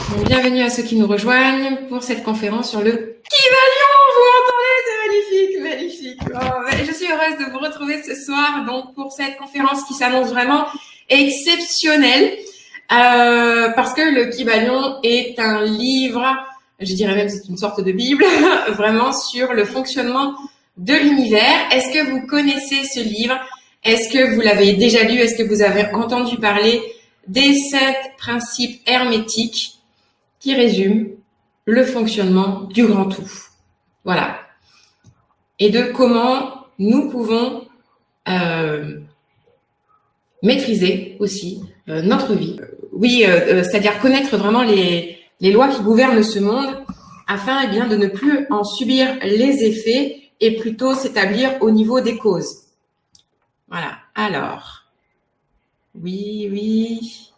Donc, bienvenue à ceux qui nous rejoignent pour cette conférence sur le Kybalion. Vous m'entendez? C'est magnifique, magnifique. Oh, je suis heureuse de vous retrouver ce soir donc pour cette conférence qui s'annonce vraiment exceptionnelle parce que le Kybalion est un livre, je dirais même c'est une sorte de Bible, vraiment sur le fonctionnement de l'univers. Est-ce que vous connaissez ce livre? Est-ce que vous l'avez déjà lu? Est-ce que vous avez entendu parler des 7 principes hermétiques qui résument le fonctionnement du grand tout? Voilà. Et de comment nous pouvons maîtriser aussi notre vie. C'est-à-dire connaître vraiment les lois qui gouvernent ce monde afin bien de ne plus en subir les effets et plutôt s'établir au niveau des causes. Voilà. Alors, oui.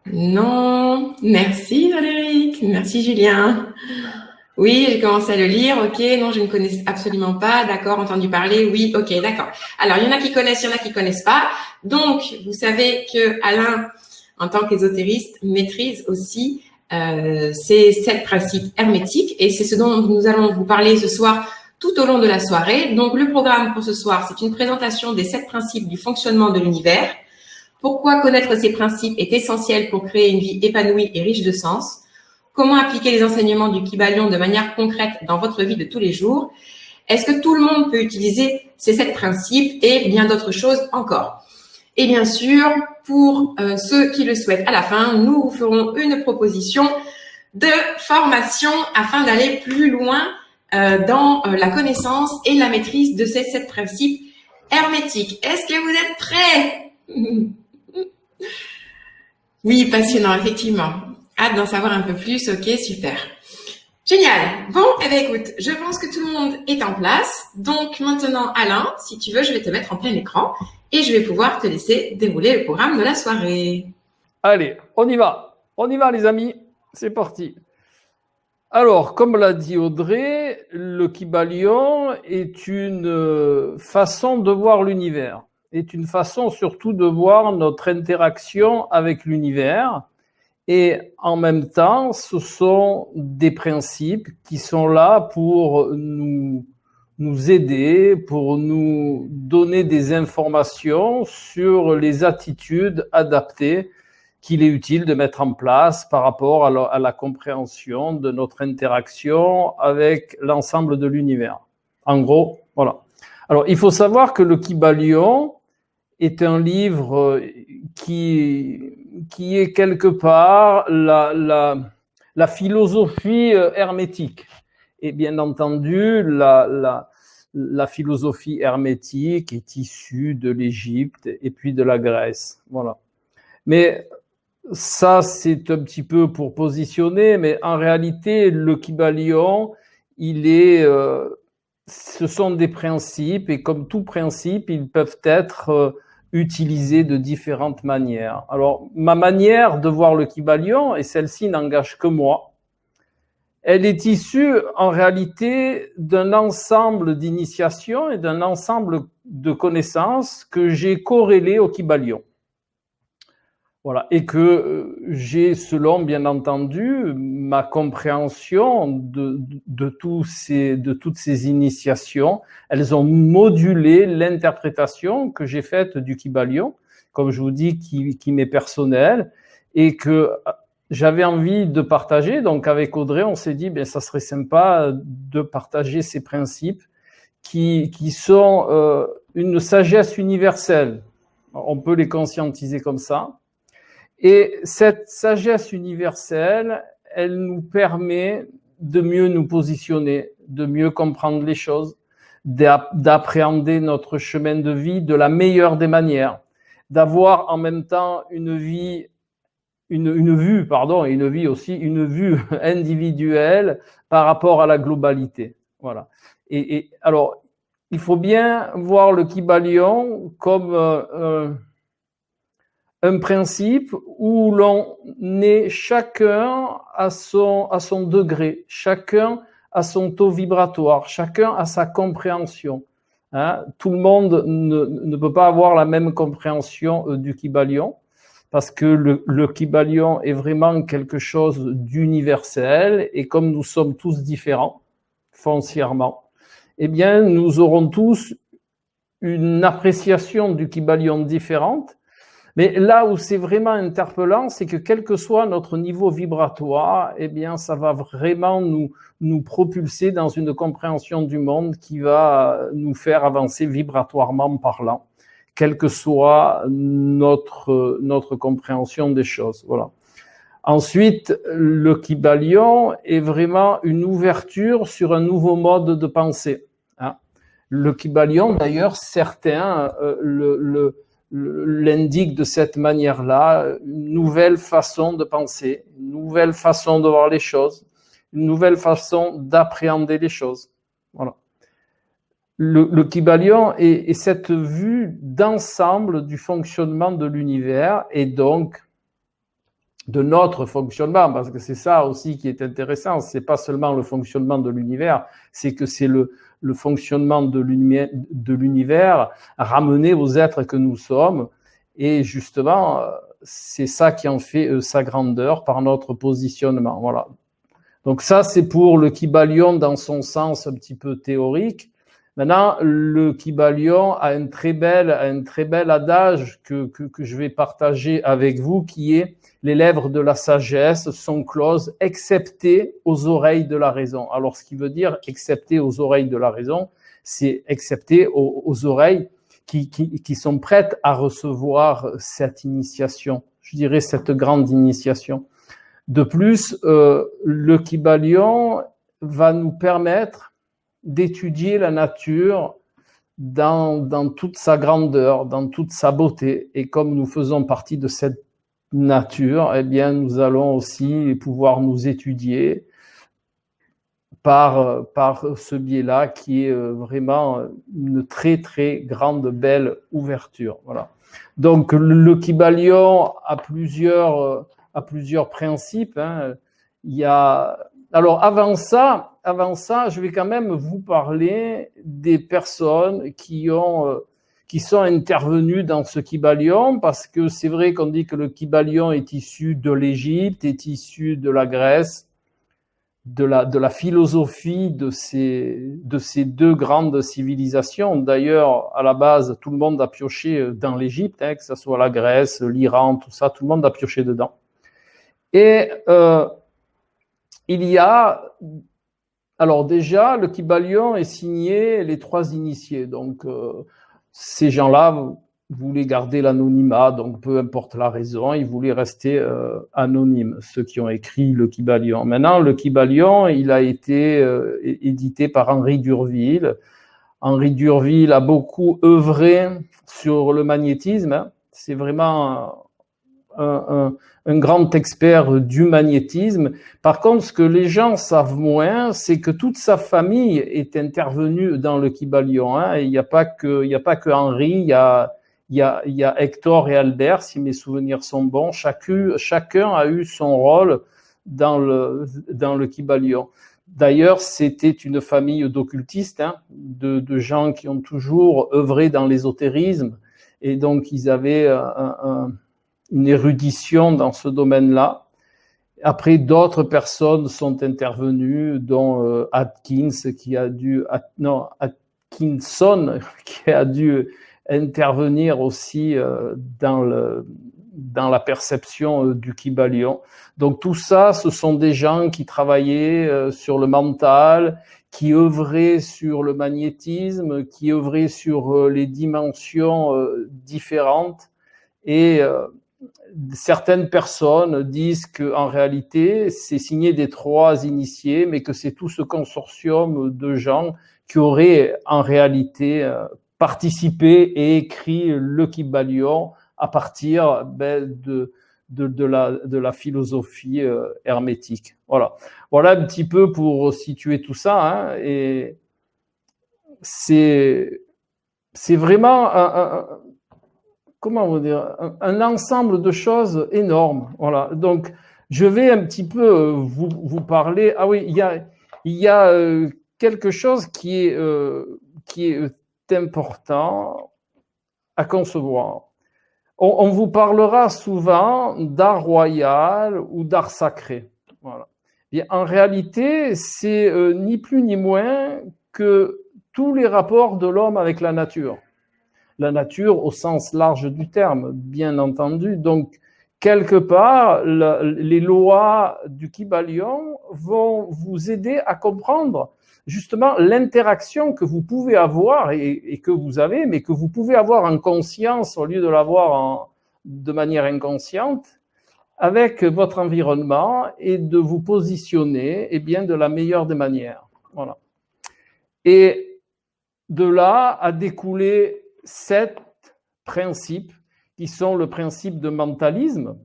Non, merci Frédéric, merci Julien. Oui, j'ai commencé à le lire, ok, non, je ne connais absolument pas, d'accord, entendu parler, oui, ok, d'accord. Alors, il y en a qui connaissent, il y en a qui connaissent pas. Donc, vous savez que Alain, en tant qu'ésotériste, maîtrise aussi ces 7 principes hermétiques et c'est ce dont nous allons vous parler ce soir tout au long de la soirée. Donc, le programme pour ce soir, c'est une présentation des 7 principes du fonctionnement de l'univers. Pourquoi connaître ces principes est essentiel pour créer une vie épanouie et riche de sens? Comment appliquer les enseignements du Kybalion de manière concrète dans votre vie de tous les jours? Est-ce que tout le monde peut utiliser ces 7 principes et bien d'autres choses encore? Et bien sûr, pour ceux qui le souhaitent, à la fin, nous vous ferons une proposition de formation afin d'aller plus loin dans la connaissance et la maîtrise de ces 7 principes hermétiques. Est-ce que vous êtes prêts? Oui, passionnant, effectivement. Hâte d'en savoir un peu plus. Ok, super. Génial. Bon, eh bien, écoute, je pense que tout le monde est en place. Donc, maintenant, Alain, si tu veux, je vais te mettre en plein écran et je vais pouvoir te laisser dérouler le programme de la soirée. Allez, on y va. On y va, les amis. C'est parti. Alors, comme l'a dit Audrey, le Kybalion est une façon de voir l'univers, est une façon surtout de voir notre interaction avec l'univers. Et en même temps, ce sont des principes qui sont là pour nous aider, pour nous donner des informations sur les attitudes adaptées qu'il est utile de mettre en place par rapport à la compréhension de notre interaction avec l'ensemble de l'univers. En gros, voilà. Alors, il faut savoir que le Kybalion est un livre qui est quelque part la philosophie hermétique. Et bien entendu, la philosophie hermétique est issue de l'Égypte et puis de la Grèce. Voilà. Mais ça, c'est un petit peu pour positionner, mais en réalité, le Kybalion, ce sont des principes et comme tout principe, ils peuvent être utilisés de différentes manières. Alors, ma manière de voir le Kybalion, et celle-ci n'engage que moi, elle est issue en réalité d'un ensemble d'initiations et d'un ensemble de connaissances que j'ai corrélées au Kybalion. Voilà, et que j'ai, selon bien entendu ma compréhension de toutes ces initiations, elles ont modulé l'interprétation que j'ai faite du Kybalion, comme je vous dis, qui m'est personnelle, et que j'avais envie de partager. Donc avec Audrey, on s'est dit, ben ça serait sympa de partager ces principes qui sont une sagesse universelle. On peut les conscientiser comme ça. Et cette sagesse universelle, elle nous permet de mieux nous positionner, de mieux comprendre les choses, d'appréhender notre chemin de vie de la meilleure des manières, d'avoir en même temps une vue individuelle par rapport à la globalité. Voilà. Et alors, il faut bien voir le Kybalion comme un principe où l'on est chacun à son degré, chacun à son taux vibratoire, chacun à sa compréhension. Hein? Tout le monde ne peut pas avoir la même compréhension du Kybalion. parce que le Kybalion est vraiment quelque chose d'universel, et comme nous sommes tous différents, foncièrement, eh bien, nous aurons tous une appréciation du Kybalion différente. Mais là où c'est vraiment interpellant, c'est que quel que soit notre niveau vibratoire, eh bien, ça va vraiment nous propulser dans une compréhension du monde qui va nous faire avancer vibratoirement parlant, quelle que soit notre compréhension des choses. Voilà. Ensuite, le Kybalion est vraiment une ouverture sur un nouveau mode de pensée. Hein. Le Kybalion, d'ailleurs, certains l'indiquent de cette manière-là, une nouvelle façon de penser, une nouvelle façon de voir les choses, une nouvelle façon d'appréhender les choses. Voilà. Le Kybalion est cette vue d'ensemble du fonctionnement de l'univers et donc de notre fonctionnement, parce que c'est ça aussi qui est intéressant, c'est pas seulement le fonctionnement de l'univers, c'est que c'est le fonctionnement de l'univers ramené aux êtres que nous sommes, et justement, c'est ça qui en fait sa grandeur par notre positionnement. Voilà. Donc ça, c'est pour le Kybalion dans son sens un petit peu théorique. Maintenant, le Kybalion a un très bel adage que je vais partager avec vous, qui est « Les lèvres de la sagesse sont closes, excepté aux oreilles de la raison ». Alors, ce qui veut dire « excepté aux oreilles de la raison », c'est excepté aux oreilles qui sont prêtes à recevoir cette initiation, je dirais cette grande initiation. De plus, le Kybalion va nous permettre d'étudier la nature dans toute sa grandeur, dans toute sa beauté. Et comme nous faisons partie de cette nature, eh bien, nous allons aussi pouvoir nous étudier par ce biais-là, qui est vraiment une très, très grande, belle ouverture. Voilà. Donc, le Kybalion a plusieurs principes. Hein. Il y a... Alors, avant ça, je vais quand même vous parler des personnes qui sont intervenues dans ce Kybalion, parce que c'est vrai qu'on dit que le Kybalion est issu de l'Égypte, est issu de la Grèce, de la philosophie de ces deux grandes civilisations. D'ailleurs, à la base, tout le monde a pioché dans l'Égypte, hein, que ce soit la Grèce, l'Iran, tout ça, tout le monde a pioché dedans. Et il y a... Alors déjà, le Kybalion est signé les 3 initiés. Donc, ces gens-là voulaient garder l'anonymat, donc peu importe la raison, ils voulaient rester anonymes, ceux qui ont écrit le Kybalion. Maintenant, le Kybalion, il a été édité par Henri Durville. Henri Durville a beaucoup œuvré sur le magnétisme. Hein. C'est vraiment un grand expert du magnétisme. Par contre, ce que les gens savent moins, c'est que toute sa famille est intervenue dans le Kybalion. Hein. Il n'y a pas que Henri, il y a Hector et Albert, si mes souvenirs sont bons. Chacun a eu son rôle dans le Kybalion. D'ailleurs, c'était une famille d'occultistes, hein, de gens qui ont toujours œuvré dans l'ésotérisme, et donc ils avaient une érudition dans ce domaine-là. Après, d'autres personnes sont intervenues, dont Atkinson, qui a dû intervenir aussi dans la perception du Kybalion. Donc tout ça, ce sont des gens qui travaillaient sur le mental, qui œuvraient sur le magnétisme, qui œuvraient sur les dimensions différentes, et certaines personnes disent qu'en réalité, c'est signé des 3 initiés, mais que c'est tout ce consortium de gens qui auraient en réalité participé et écrit le Kybalion à partir de la philosophie hermétique. Voilà un petit peu pour situer tout ça. Hein, et c'est vraiment comment on va dire, un ensemble de choses énormes. Voilà. Donc, je vais un petit peu vous parler. Ah oui, il y a quelque chose qui est important à concevoir. On vous parlera souvent d'art royal ou d'art sacré. Voilà. Et en réalité, c'est ni plus ni moins que tous les rapports de l'homme avec la nature. La nature au sens large du terme, bien entendu. Donc, quelque part, les lois du Kybalion vont vous aider à comprendre justement l'interaction que vous pouvez avoir et que vous avez, mais que vous pouvez avoir en conscience au lieu de l'avoir de manière inconsciente avec votre environnement et de vous positionner bien, de la meilleure des manières. Voilà. Et de là a découlé 7 principes qui sont le principe de mentalisme.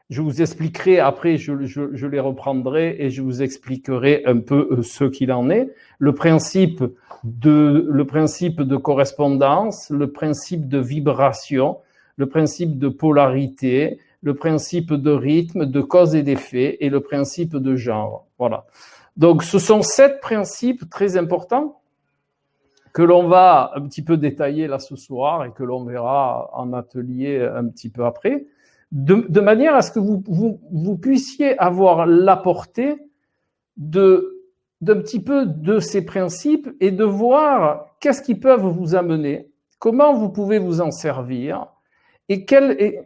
Je vous expliquerai après, je les reprendrai et je vous expliquerai un peu ce qu'il en est. Le principe de correspondance, le principe de vibration, le principe de polarité, le principe de rythme, de cause et d'effet et le principe de genre. Voilà. Donc, ce sont 7 principes très importants que l'on va un petit peu détailler là ce soir et que l'on verra en atelier un petit peu après, de manière à ce que vous puissiez avoir la portée d'un petit peu de ces principes et de voir qu'est-ce qu'ils peuvent vous amener, comment vous pouvez vous en servir et quelles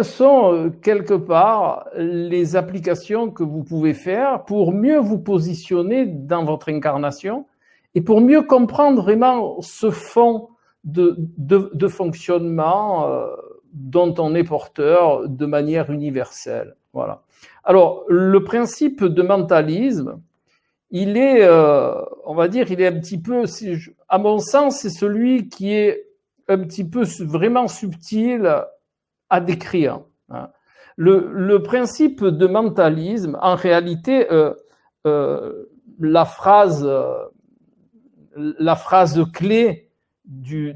sont quelque part les applications que vous pouvez faire pour mieux vous positionner dans votre incarnation et pour mieux comprendre vraiment ce fond de fonctionnement dont on est porteur de manière universelle. Voilà. Alors, le principe de mentalisme, il est, on va dire, il est un petit peu, à mon sens, c'est celui qui est un petit peu vraiment subtil à décrire. Le principe de mentalisme, en réalité, la phrase clé de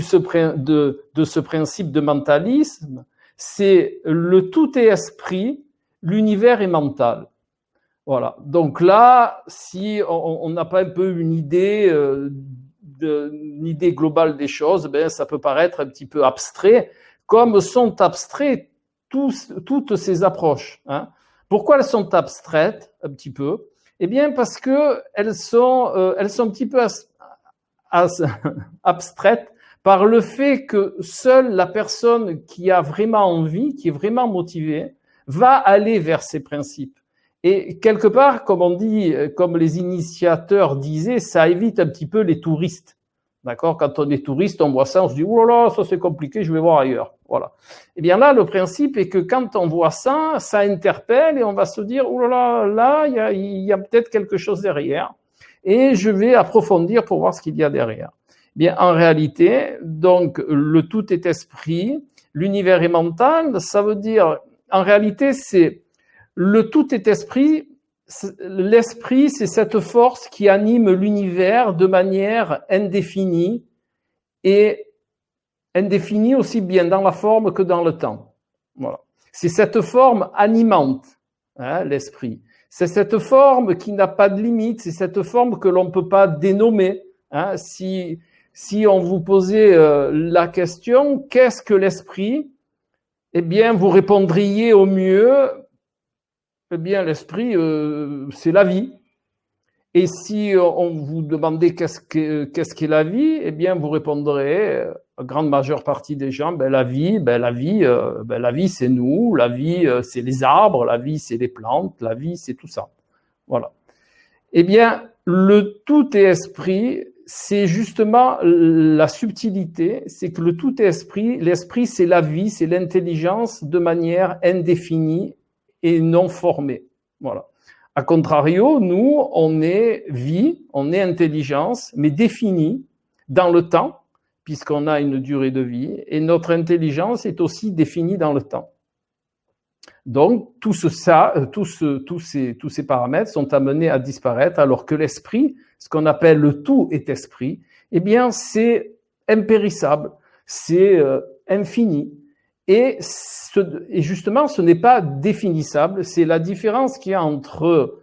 ce principe de mentalisme, c'est le tout est esprit, l'univers est mental. Voilà. Donc là, si on n'a pas un peu une idée globale des choses, ben ça peut paraître un petit peu abstrait, comme sont abstraites toutes ces approches. Hein. Pourquoi elles sont abstraites un petit peu? Eh bien, parce que elles sont un petit peu abstraites par le fait que seule la personne qui a vraiment envie, qui est vraiment motivée, va aller vers ces principes. Et quelque part, comme on dit, comme les initiateurs disaient, ça évite un petit peu les touristes. D'accord? Quand on est touriste, on voit ça, on se dit, oh là là, ça c'est compliqué, je vais voir ailleurs. Voilà. Et bien là, le principe est que quand on voit ça, ça interpelle et on va se dire, oh là là, là, il y a peut-être quelque chose derrière. Et je vais approfondir pour voir ce qu'il y a derrière. Bien, en réalité, donc, le tout est esprit, l'univers est mental, ça veut dire, en réalité, c'est le tout est esprit. L'esprit, c'est cette force qui anime l'univers de manière indéfinie et indéfinie aussi bien dans la forme que dans le temps. Voilà. C'est cette forme animante, hein, l'esprit. C'est cette forme qui n'a pas de limite, c'est cette forme que l'on ne peut pas dénommer. Hein. Si on vous posait la question, qu'est-ce que l'esprit? Eh bien, vous répondriez au mieux, eh bien, l'esprit, c'est la vie. Et si on vous demandait qu'est-ce qu'est la vie, eh bien, vous répondrez, la grande majeure partie des gens, la vie, c'est nous, la vie, c'est les arbres, la vie, c'est les plantes, la vie, c'est tout ça. Voilà. Eh bien, le tout est esprit, c'est justement la subtilité, c'est que le tout est esprit, l'esprit, c'est la vie, c'est l'intelligence de manière indéfinie et non formée. Voilà. A contrario, nous, on est vie, on est intelligence, mais définie dans le temps, puisqu'on a une durée de vie, et notre intelligence est aussi définie dans le temps. Donc, tous ces paramètres sont amenés à disparaître, alors que l'esprit, ce qu'on appelle le tout est esprit, eh bien, c'est impérissable, c'est infini. Et justement, ce n'est pas définissable. C'est la différence qu'il y a entre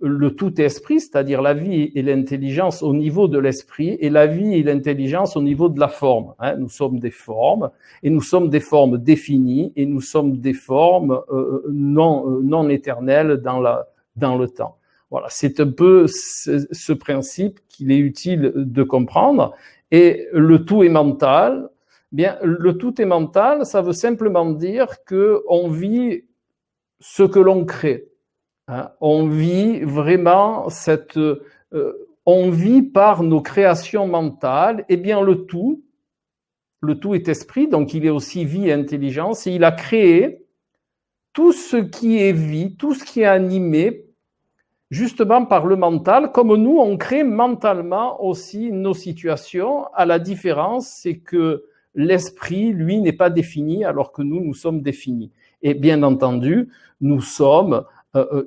le tout est esprit, c'est-à-dire la vie et l'intelligence au niveau de l'esprit et la vie et l'intelligence au niveau de la forme. Nous sommes des formes et nous sommes des formes définies et nous sommes des formes non éternelles dans le temps. Voilà, c'est un peu ce principe qu'il est utile de comprendre. Et le tout est mental. Bien, le tout est mental, ça veut simplement dire que on vit ce que l'on crée. On vit vraiment on vit par nos créations mentales. Eh bien, le tout est esprit, donc il est aussi vie et intelligence, et il a créé tout ce qui est vie, tout ce qui est animé, justement par le mental, comme nous, on crée mentalement aussi nos situations. À la différence, c'est que l'esprit, lui, n'est pas défini, alors que nous sommes définis. Et bien entendu, nous sommes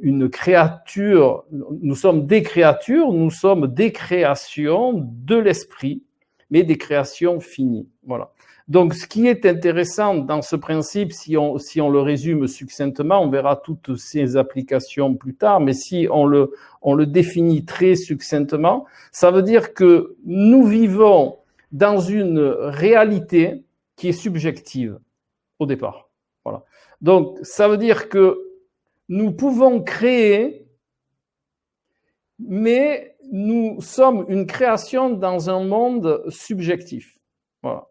une créature, nous sommes des créatures, nous sommes des créations de l'esprit, mais des créations finies. Voilà. Donc, ce qui est intéressant dans ce principe, si on le résume succinctement, on verra toutes ces applications plus tard, mais si on le définit très succinctement, ça veut dire que nous vivons dans une réalité qui est subjective au départ. Voilà. Donc, ça veut dire que nous pouvons créer, mais nous sommes une création dans un monde subjectif. Voilà.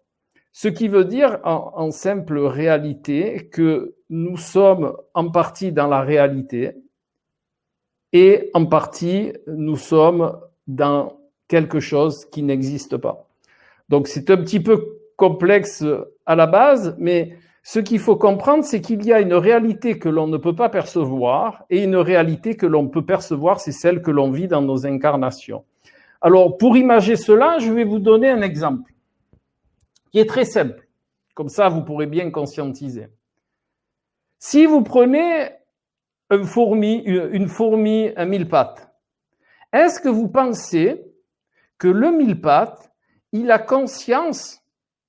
Ce qui veut dire, en simple réalité, que nous sommes en partie dans la réalité et en partie, nous sommes dans quelque chose qui n'existe pas. Donc, c'est un petit peu complexe à la base, mais ce qu'il faut comprendre, c'est qu'il y a une réalité que l'on ne peut pas percevoir et une réalité que l'on peut percevoir, c'est celle que l'on vit dans nos incarnations. Alors, pour imager cela, je vais vous donner un exemple qui est très simple. Comme ça, vous pourrez bien conscientiser. Si vous prenez une fourmi à 1000 pattes, est-ce que vous pensez que le 1000 pattes, il a conscience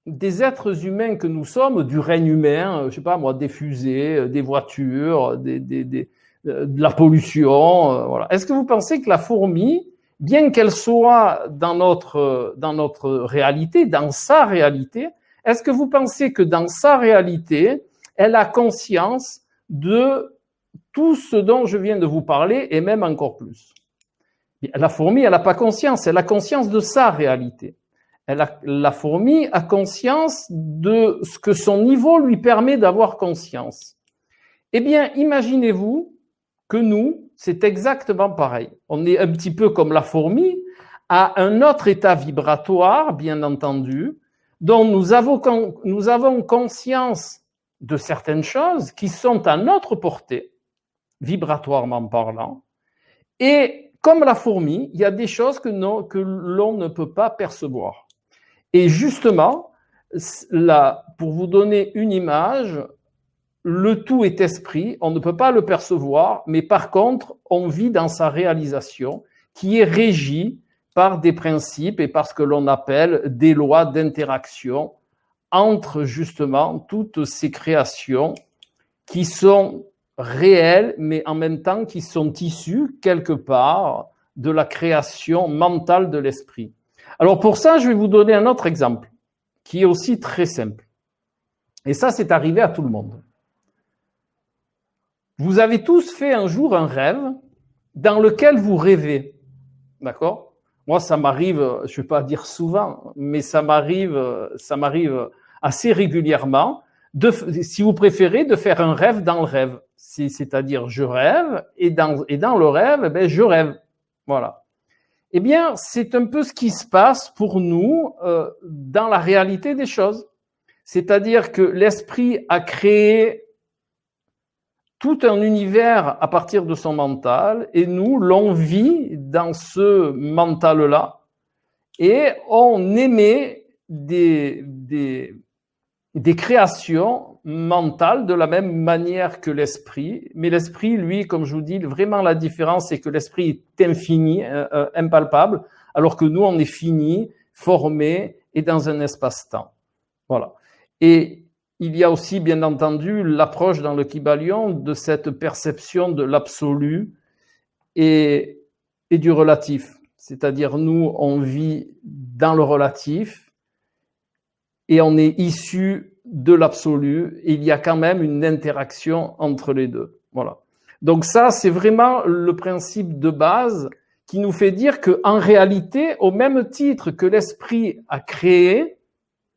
des êtres humains que nous sommes, du règne humain, je sais pas moi, des fusées, des voitures, de la pollution, voilà. Est-ce que vous pensez que la fourmi, bien qu'elle soit dans notre réalité, dans sa réalité, est-ce que vous pensez que dans sa réalité, elle a conscience de tout ce dont je viens de vous parler et même encore plus? La fourmi, elle n'a pas conscience, elle a conscience de sa réalité. La fourmi a conscience de ce que son niveau lui permet d'avoir conscience. Eh bien, imaginez-vous que nous, c'est exactement pareil. On est un petit peu comme la fourmi, à un autre état vibratoire, bien entendu, dont nous avons conscience de certaines choses qui sont à notre portée, vibratoirement parlant, et comme la fourmi, il y a des choses que l'on ne peut pas percevoir. Et justement, là, pour vous donner une image, le tout est esprit, on ne peut pas le percevoir, mais par contre, on vit dans sa réalisation qui est régie par des principes et par ce que l'on appelle des lois d'interaction entre justement toutes ces créations qui sont réelles, mais en même temps qui sont issues quelque part de la création mentale de l'esprit. Alors pour ça, je vais vous donner un autre exemple qui est aussi très simple. Et ça, c'est arrivé à tout le monde. Vous avez tous fait un jour un rêve dans lequel vous rêvez. D'accord ? Moi, ça m'arrive, je ne vais pas dire souvent, mais ça m'arrive assez régulièrement, si vous préférez, de faire un rêve dans le rêve. C'est-à-dire, je rêve et dans le rêve, ben, je rêve. Voilà. Eh bien, c'est un peu ce qui se passe pour nous dans la réalité des choses. C'est-à-dire que l'esprit a créé tout un univers à partir de son mental et nous, l'on vit dans ce mental-là et on émet des créations mentales de la même manière que l'esprit. Mais l'esprit, lui, comme je vous dis, vraiment la différence, c'est que l'esprit est infini, impalpable, alors que nous, on est fini, formé et dans un espace-temps. Voilà. Et il y a aussi, bien entendu, l'approche dans le Kybalion de cette perception de l'absolu et du relatif. C'est-à-dire, nous, on vit dans le relatif et on est issu de l'absolu. Et il y a quand même une interaction entre les deux. Voilà. Donc ça, c'est vraiment le principe de base qui nous fait dire qu'en réalité, au même titre que l'esprit a créé,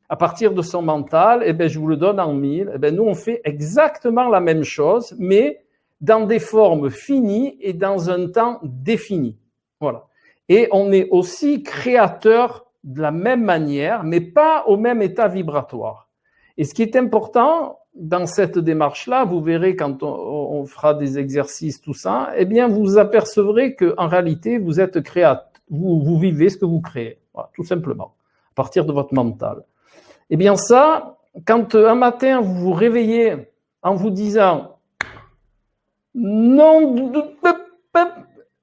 à partir de son mental, eh bien, je vous le donne en mille, eh bien, nous, on fait exactement la même chose, mais dans des formes finies et dans un temps défini. Voilà. Et on est aussi créateur de la même manière, mais pas au même état vibratoire. Et ce qui est important dans cette démarche-là, vous verrez quand on fera des exercices, tout ça, eh bien, vous apercevrez qu'en réalité, vous êtes créateur, vous vivez ce que vous créez, voilà, tout simplement, à partir de votre mental. Eh bien ça, quand un matin vous vous réveillez en vous disant « Non,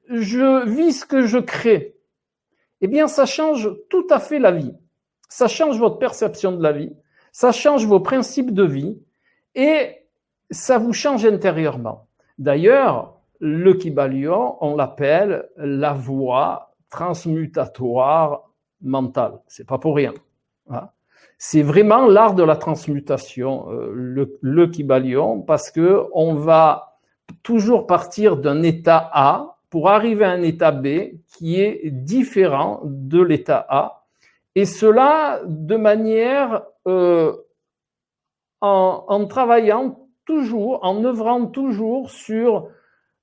je vis ce que je crée », eh bien ça change tout à fait la vie. Ça change votre perception de la vie, ça change vos principes de vie et ça vous change intérieurement. D'ailleurs, le Kybalion, on l'appelle la voie transmutatoire mentale. C'est pas pour rien. Hein. C'est vraiment l'art de la transmutation, le Kybalion, parce que on va toujours partir d'un état A pour arriver à un état B qui est différent de l'état A, et cela de manière en travaillant toujours, en œuvrant toujours sur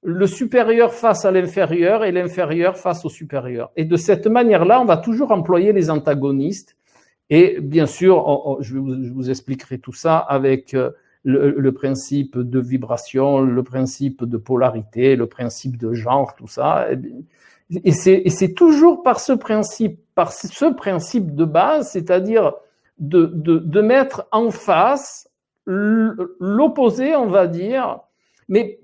le supérieur face à l'inférieur et l'inférieur face au supérieur. Et de cette manière-là, on va toujours employer les antagonistes. Et bien sûr, je vous expliquerai tout ça avec le principe de vibration, le principe de polarité, le principe de genre, tout ça. Et c'est toujours par ce principe de base, c'est-à-dire de mettre en face l'opposé, on va dire, mais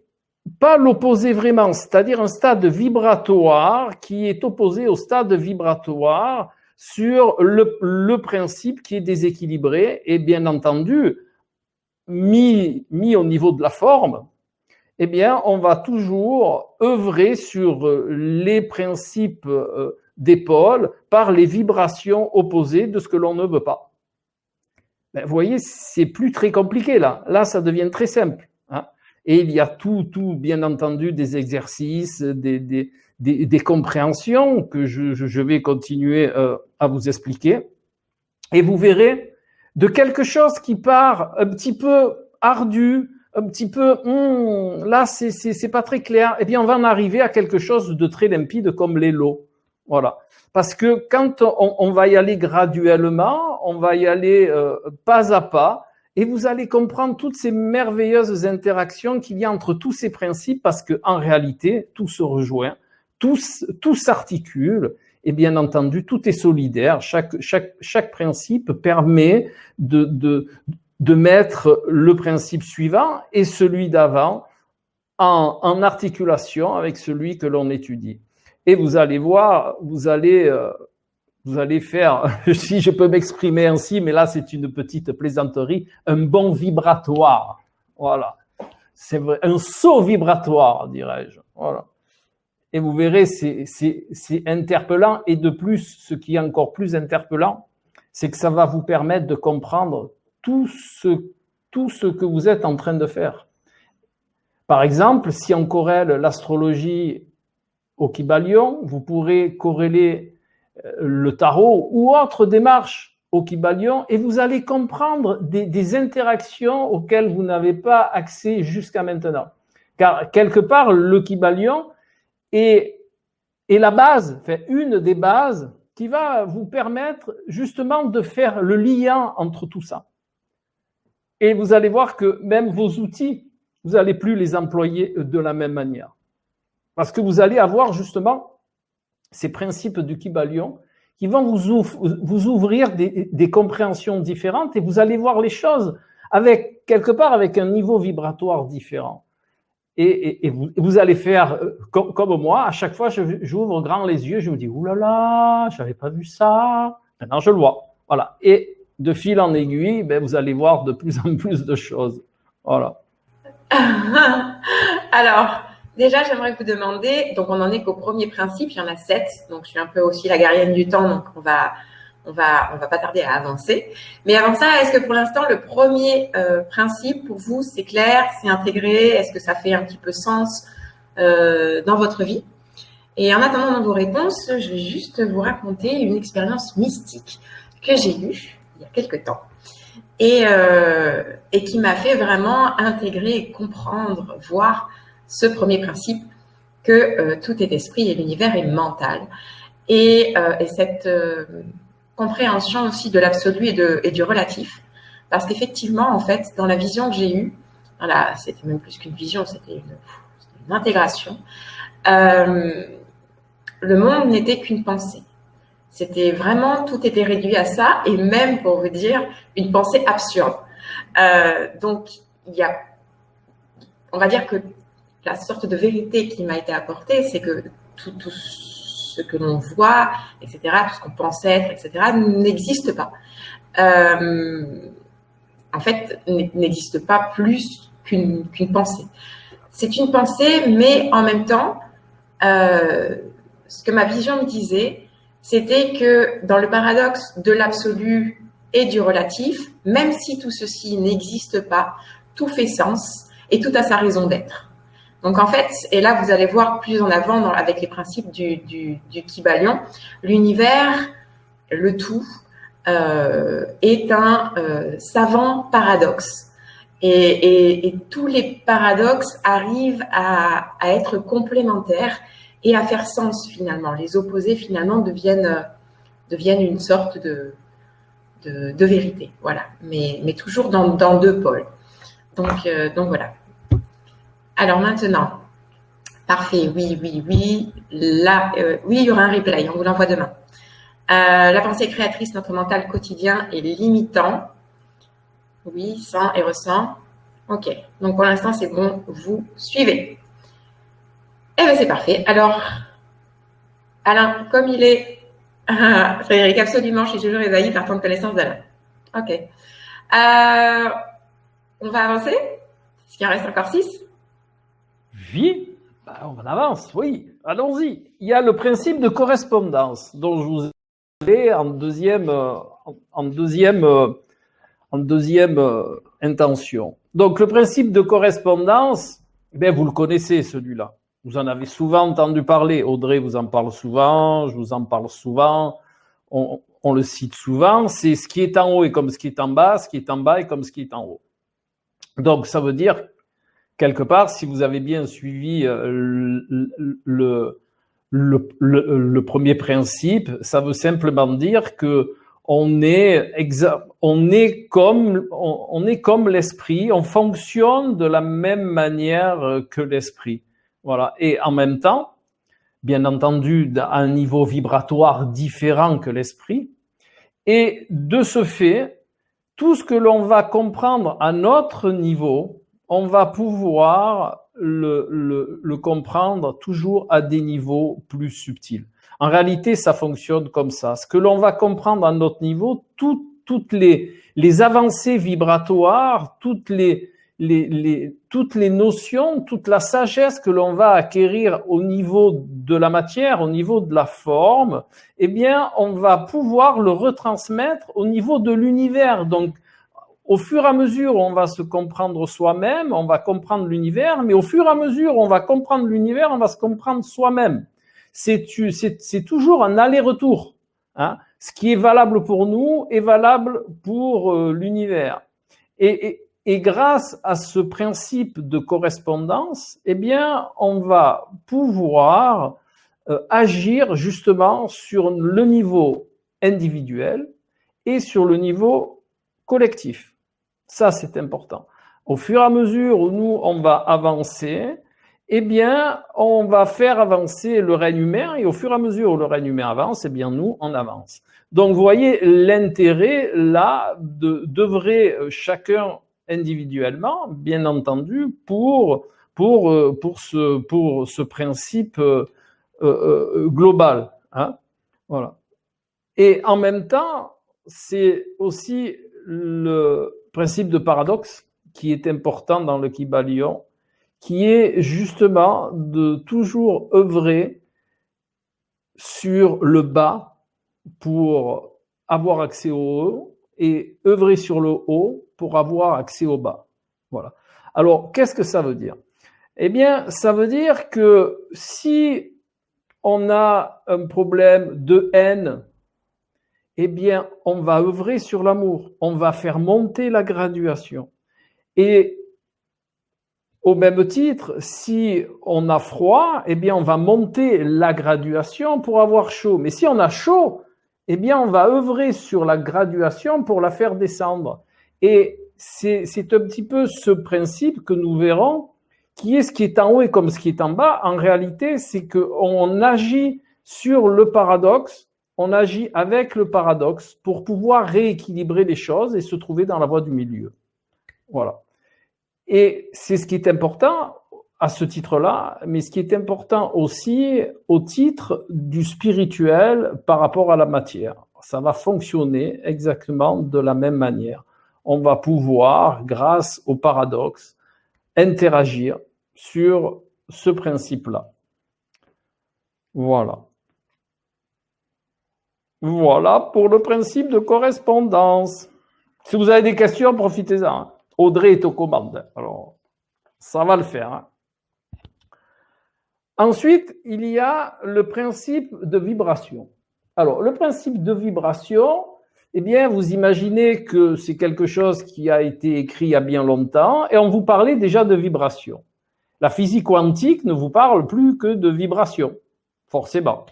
pas l'opposé vraiment, c'est-à-dire un stade vibratoire qui est opposé au stade vibratoire sur le principe qui est déséquilibré et bien entendu mis au niveau de la forme, eh bien on va toujours œuvrer sur les principes des pôles par les vibrations opposées de ce que l'on ne veut pas. Ben, vous voyez, c'est plus très compliqué là. Là, ça devient très simple. Hein. Et il y a tout, bien entendu, des exercices, des compréhensions que je vais continuer à vous expliquer. Et vous verrez de quelque chose qui part un petit peu ardu, un petit peu, là, c'est pas très clair. Eh bien, on va en arriver à quelque chose de très limpide comme l'élo. Voilà. Parce que quand on va y aller graduellement, on va y aller pas à pas, et vous allez comprendre toutes ces merveilleuses interactions qu'il y a entre tous ces principes, parce que en réalité, tout se rejoint, tout s'articule, et bien entendu, tout est solidaire. Chaque principe permet de mettre le principe suivant et celui d'avant en articulation avec celui que l'on étudie. Et vous allez voir, vous allez faire, si je peux m'exprimer ainsi, mais là c'est une petite plaisanterie, un bon vibratoire. Voilà. C'est vrai, un saut vibratoire, dirais-je. Voilà. Et vous verrez, c'est interpellant. Et de plus, ce qui est encore plus interpellant, c'est que ça va vous permettre de comprendre tout ce que vous êtes en train de faire. Par exemple, si on corrèle l'astrologie au Kybalion, vous pourrez corréler le tarot ou autre démarche au Kybalion et vous allez comprendre des interactions auxquelles vous n'avez pas accès jusqu'à maintenant. Car quelque part, le Kybalion est la base, enfin, une des bases qui va vous permettre justement de faire le lien entre tout ça. Et vous allez voir que même vos outils, vous n'allez plus les employer de la même manière. Parce que vous allez avoir justement ces principes du Kybalion qui vont vous ouvrir des compréhensions différentes et vous allez voir les choses quelque part avec un niveau vibratoire différent. Et vous allez faire comme moi, à chaque fois j'ouvre grand les yeux, je me dis « Ouh là là, je n'avais pas vu ça ». Maintenant je le vois. Voilà. Et de fil en aiguille, vous allez voir de plus en plus de choses. Voilà. Alors, déjà, j'aimerais vous demander, donc on en est qu'au premier principe, il y en a 7, donc je suis un peu aussi la gardienne du temps, donc on va pas tarder à avancer. Mais avant ça, est-ce que pour l'instant, le premier principe pour vous, c'est clair, c'est intégré, est-ce que ça fait un petit peu sens dans votre vie? Et en attendant dans vos réponses, je vais juste vous raconter une expérience mystique que j'ai eue il y a quelques temps et qui m'a fait vraiment intégrer, comprendre, voir ce premier principe que tout est esprit et l'univers est mental. Et cette compréhension aussi de l'absolu et du relatif. Parce qu'effectivement, en fait, dans la vision que j'ai eue, voilà, c'était même plus qu'une vision, c'était une intégration, le monde n'était qu'une pensée. C'était vraiment, tout était réduit à ça, et même, pour vous dire, une pensée absurde. Donc, on va dire que la sorte de vérité qui m'a été apportée, c'est que tout ce que l'on voit, etc., tout ce qu'on pense être, etc., n'existe pas. En fait, n'existe pas plus qu'une pensée. C'est une pensée, mais en même temps, ce que ma vision me disait, c'était que dans le paradoxe de l'absolu et du relatif, même si tout ceci n'existe pas, tout fait sens et tout a sa raison d'être. Donc en fait, et là vous allez voir plus en avant avec les principes du Kybalion, l'univers, le tout, est un savant paradoxe. Et tous les paradoxes arrivent à être complémentaires et à faire sens finalement. Les opposés finalement deviennent une sorte de vérité, voilà. Mais toujours dans deux pôles. Donc voilà. Alors maintenant, parfait, oui. Là, oui, il y aura un replay, on vous l'envoie demain. La pensée créatrice, notre mental quotidien est limitant. Oui, sent et ressent. Ok, donc pour l'instant, c'est bon, vous suivez. Eh bien, c'est parfait. Alors, Alain, comme il est... Frédéric, absolument, je suis toujours ébahie par tant de connaissances d'Alain. Ok. On va avancer? Est-ce qu'il en reste encore 6? Oui, on avance, oui, allons-y. Il y a le principe de correspondance dont je vous ai parlé en deuxième intention. Donc, le principe de correspondance, vous le connaissez celui-là. Vous en avez souvent entendu parler. Audrey vous en parle souvent, je vous en parle souvent, on le cite souvent. C'est ce qui est en haut est comme ce qui est en bas, ce qui est en bas est comme ce qui est en haut. Donc, ça veut dire, quelque part, si vous avez bien suivi le premier principe, ça veut simplement dire que on est comme l'esprit, on fonctionne de la même manière que l'esprit. Voilà. Et en même temps, bien entendu, à un niveau vibratoire différent que l'esprit. Et de ce fait, tout ce que l'on va comprendre à notre niveau, on va pouvoir le comprendre toujours à des niveaux plus subtils. En réalité, ça fonctionne comme ça. Ce que l'on va comprendre à notre niveau, toutes les avancées vibratoires, toutes les notions, toute la sagesse que l'on va acquérir au niveau de la matière, au niveau de la forme, eh bien, on va pouvoir le retransmettre au niveau de l'univers. Donc, au fur et à mesure, on va se comprendre soi-même, on va comprendre l'univers, mais au fur et à mesure, on va comprendre l'univers, on va se comprendre soi-même. C'est toujours un aller-retour. Hein. Ce qui est valable pour nous est valable pour l'univers. Et grâce à ce principe de correspondance, eh bien, on va pouvoir agir justement sur le niveau individuel et sur le niveau collectif. Ça, c'est important. Au fur et à mesure où nous, on va avancer, eh bien, on va faire avancer le règne humain et au fur et à mesure où le règne humain avance, eh bien, nous, on avance. Donc, vous voyez l'intérêt, là, d'œuvrer chacun individuellement, bien entendu, pour ce principe global. Hein. Voilà. Et en même temps, c'est aussi le principe de paradoxe qui est important dans le Kybalion, qui est justement de toujours œuvrer sur le bas pour avoir accès au haut et œuvrer sur le haut pour avoir accès au bas. Voilà. Alors, qu'est-ce que ça veut dire? Eh bien, ça veut dire que si on a un problème de haine, eh bien, on va œuvrer sur l'amour. On va faire monter la graduation. Et au même titre, si on a froid, eh bien, on va monter la graduation pour avoir chaud. Mais si on a chaud, eh bien, on va œuvrer sur la graduation pour la faire descendre. Et c'est un petit peu ce principe que nous verrons, qui est ce qui est en haut et comme ce qui est en bas. En réalité, c'est qu'on agit sur le paradoxe, on agit avec le paradoxe pour pouvoir rééquilibrer les choses et se trouver dans la voie du milieu. Voilà. Et c'est ce qui est important à ce titre-là, mais ce qui est important aussi au titre du spirituel par rapport à la matière. Ça va fonctionner exactement de la même manière. On va pouvoir, grâce au paradoxe, interagir sur ce principe-là. Voilà. Voilà pour le principe de correspondance. Si vous avez des questions, profitez-en. Audrey est aux commandes. Alors, ça va le faire. Hein. Ensuite, il y a le principe de vibration. Alors, le principe de vibration, eh bien, vous imaginez que c'est quelque chose qui a été écrit il y a bien longtemps et on vous parlait déjà de vibration. La physique quantique ne vous parle plus que de vibration, forcément.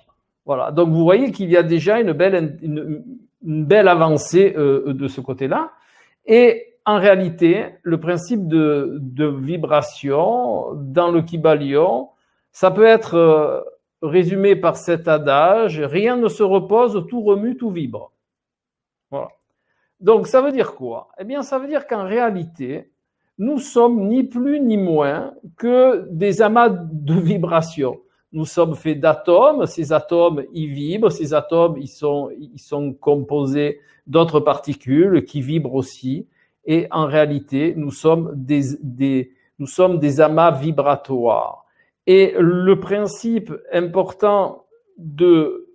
Voilà. Donc, vous voyez qu'il y a déjà une belle avancée de ce côté-là. Et en réalité, le principe de vibration dans le Kybalion, ça peut être résumé par cet adage, rien ne se repose, tout remue, tout vibre. Voilà. Donc, ça veut dire quoi? Eh bien, ça veut dire qu'en réalité, nous sommes ni plus ni moins que des amas de vibrations. Nous sommes faits d'atomes, ces atomes, ils vibrent, ces atomes, ils sont composés d'autres particules qui vibrent aussi. Et en réalité, nous sommes des amas vibratoires. Et le principe important de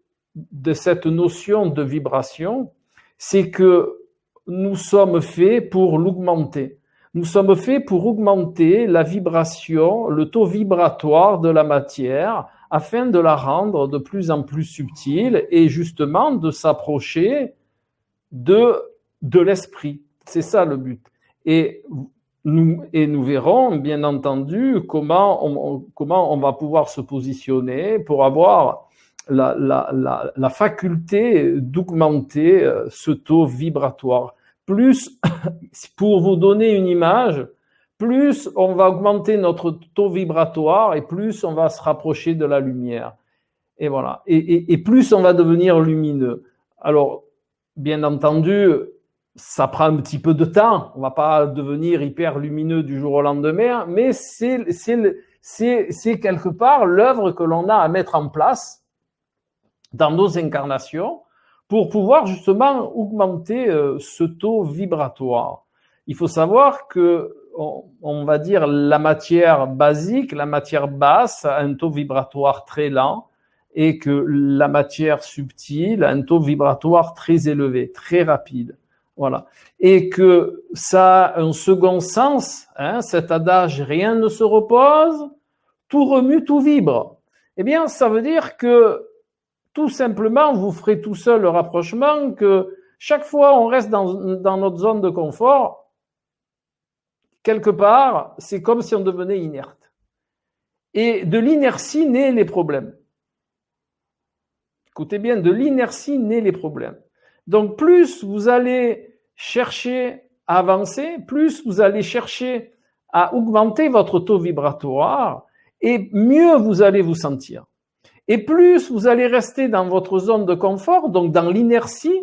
cette notion de vibration, c'est que nous sommes faits pour l'augmenter. Nous sommes faits pour augmenter la vibration, le taux vibratoire de la matière, afin de la rendre de plus en plus subtile et justement de s'approcher de l'esprit. C'est ça le but. Et nous verrons, bien entendu, comment on va pouvoir se positionner pour avoir la faculté d'augmenter ce taux vibratoire. Plus, pour vous donner une image, plus on va augmenter notre taux vibratoire et plus on va se rapprocher de la lumière. Et voilà. Et plus on va devenir lumineux. Alors, bien entendu, ça prend un petit peu de temps. On ne va pas devenir hyper lumineux du jour au lendemain, mais c'est quelque part l'œuvre que l'on a à mettre en place dans nos incarnations pour pouvoir justement augmenter ce taux vibratoire. Il faut savoir que, on va dire, la matière basique, la matière basse a un taux vibratoire très lent et que la matière subtile a un taux vibratoire très élevé, très rapide. Voilà. Et que ça a un second sens, hein, cet adage « rien ne se repose, tout remue, tout vibre ». Eh bien, ça veut dire que tout simplement, vous ferez tout seul le rapprochement que chaque fois on reste dans notre zone de confort, quelque part, c'est comme si on devenait inerte. Et de l'inertie naissent les problèmes. Écoutez bien, de l'inertie naissent les problèmes. Donc, plus vous allez chercher à avancer, plus vous allez chercher à augmenter votre taux vibratoire, et mieux vous allez vous sentir. Et plus vous allez rester dans votre zone de confort, donc dans l'inertie,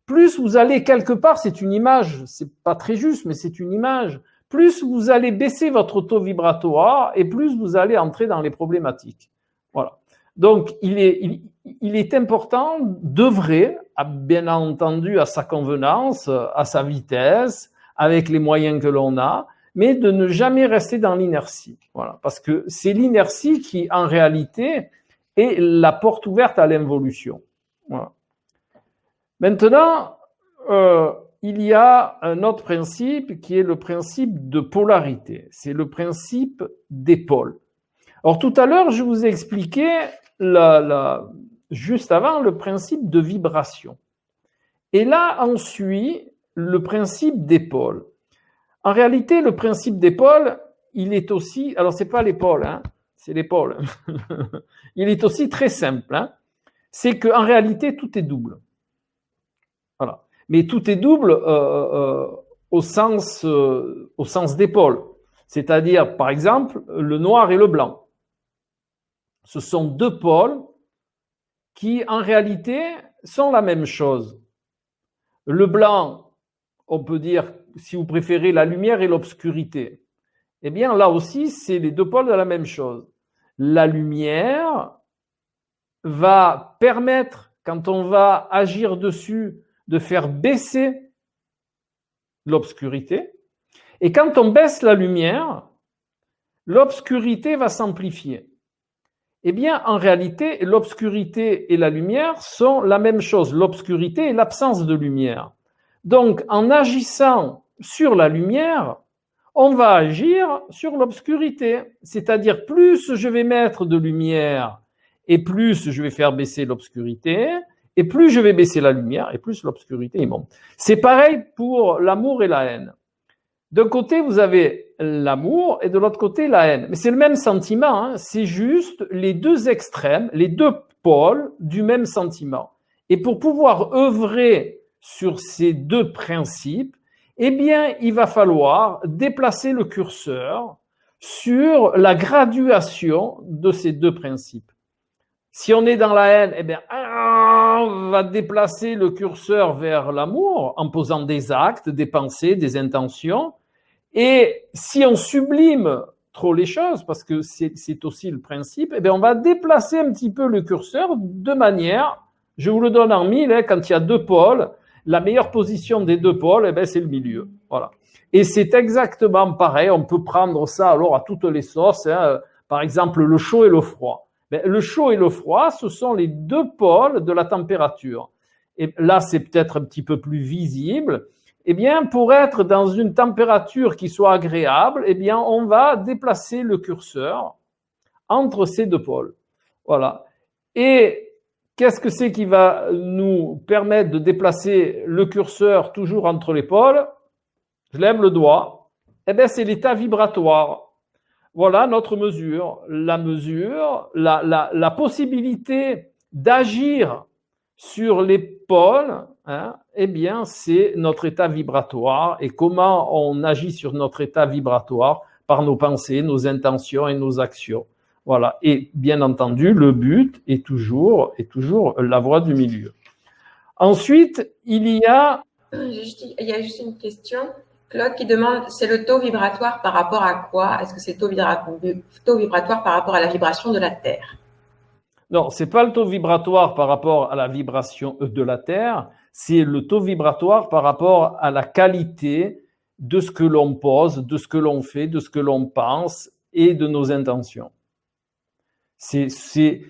plus vous allez quelque part, c'est une image, c'est pas très juste, mais c'est une image, plus vous allez baisser votre taux vibratoire et plus vous allez entrer dans les problématiques. Voilà. Donc, il est important d'œuvrer, bien entendu, à sa convenance, à sa vitesse, avec les moyens que l'on a, mais de ne jamais rester dans l'inertie. Voilà, parce que c'est l'inertie qui, en réalité, est la porte ouverte à l'involution. Voilà. Maintenant, il y a un autre principe qui est le principe de polarité. C'est le principe des pôles. Alors, tout à l'heure, je vous ai expliqué juste avant le principe de vibration. Et là, on suit le principe des pôles. En réalité, le principe des pôles, il est aussi, alors c'est pas les pôles, hein, c'est les pôles. Il est aussi très simple. Hein. C'est qu'en réalité, tout est double. Voilà. Mais tout est double au sens des pôles. C'est-à-dire, par exemple, le noir et le blanc. Ce sont deux pôles qui, en réalité, sont la même chose. Le blanc, on peut dire, si vous préférez, la lumière et l'obscurité. Eh bien, là aussi, c'est les deux pôles de la même chose. La lumière va permettre, quand on va agir dessus, de faire baisser l'obscurité. Et quand on baisse la lumière, l'obscurité va s'amplifier. Eh bien, en réalité, l'obscurité et la lumière sont la même chose. L'obscurité est l'absence de lumière. Donc, en agissant sur la lumière, on va agir sur l'obscurité. C'est-à-dire, plus je vais mettre de lumière et plus je vais faire baisser l'obscurité, et plus je vais baisser la lumière et plus l'obscurité monte. C'est pareil pour l'amour et la haine. D'un côté, vous avez l'amour et de l'autre côté, la haine. Mais c'est le même sentiment, hein. C'est juste les deux extrêmes, les deux pôles du même sentiment. Et pour pouvoir œuvrer sur ces deux principes, eh bien, il va falloir déplacer le curseur sur la graduation de ces deux principes. Si on est dans la haine, eh bien, on va déplacer le curseur vers l'amour en posant des actes, des pensées, des intentions. Et si on sublime trop les choses, parce que c'est aussi le principe, eh bien, on va déplacer un petit peu le curseur de manière, je vous le donne en mille, hein, quand il y a deux pôles, la meilleure position des deux pôles, eh bien, c'est le milieu. Voilà. Et c'est exactement pareil, on peut prendre ça alors à toutes les sauces, hein, par exemple le chaud et le froid. Ben, le chaud et le froid, ce sont les deux pôles de la température. Et là, c'est peut-être un petit peu plus visible. Eh bien, pour être dans une température qui soit agréable, eh bien, on va déplacer le curseur entre ces deux pôles. Voilà. Et qu'est-ce que c'est qui va nous permettre de déplacer le curseur toujours entre les pôles? Je lève le doigt. Eh bien, c'est l'état vibratoire. Voilà notre mesure. La mesure, la possibilité d'agir sur les pôles, hein, eh bien, c'est notre état vibratoire. Et comment on agit sur notre état vibratoire? Par nos pensées, nos intentions et nos actions. Voilà. Et bien entendu, le but est toujours la voie du milieu. Ensuite, il y a juste une question. Claude qui demande, c'est le taux vibratoire par rapport à quoi? Est-ce que c'est taux vibratoire par rapport à la vibration de la Terre? Non, c'est pas le taux vibratoire par rapport à la vibration de la Terre, c'est le taux vibratoire par rapport à la qualité de ce que l'on pose, de ce que l'on fait, de ce que l'on pense et de nos intentions. C'est ces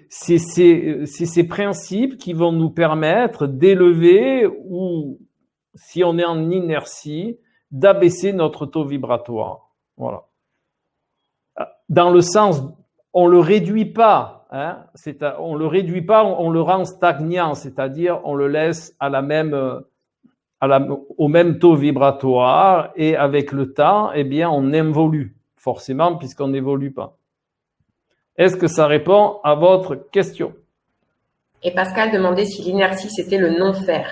principes qui vont nous permettre d'élever ou, si on est en inertie, d'abaisser notre taux vibratoire. Voilà. Dans le sens, on le réduit pas, hein, on le réduit pas, on le rend stagnant, c'est-à-dire on le laisse à au même taux vibratoire et avec le temps, eh bien, on évolue forcément puisqu'on n'évolue pas. Est-ce que ça répond à votre question? Et Pascal demandait si l'inertie c'était le non-faire.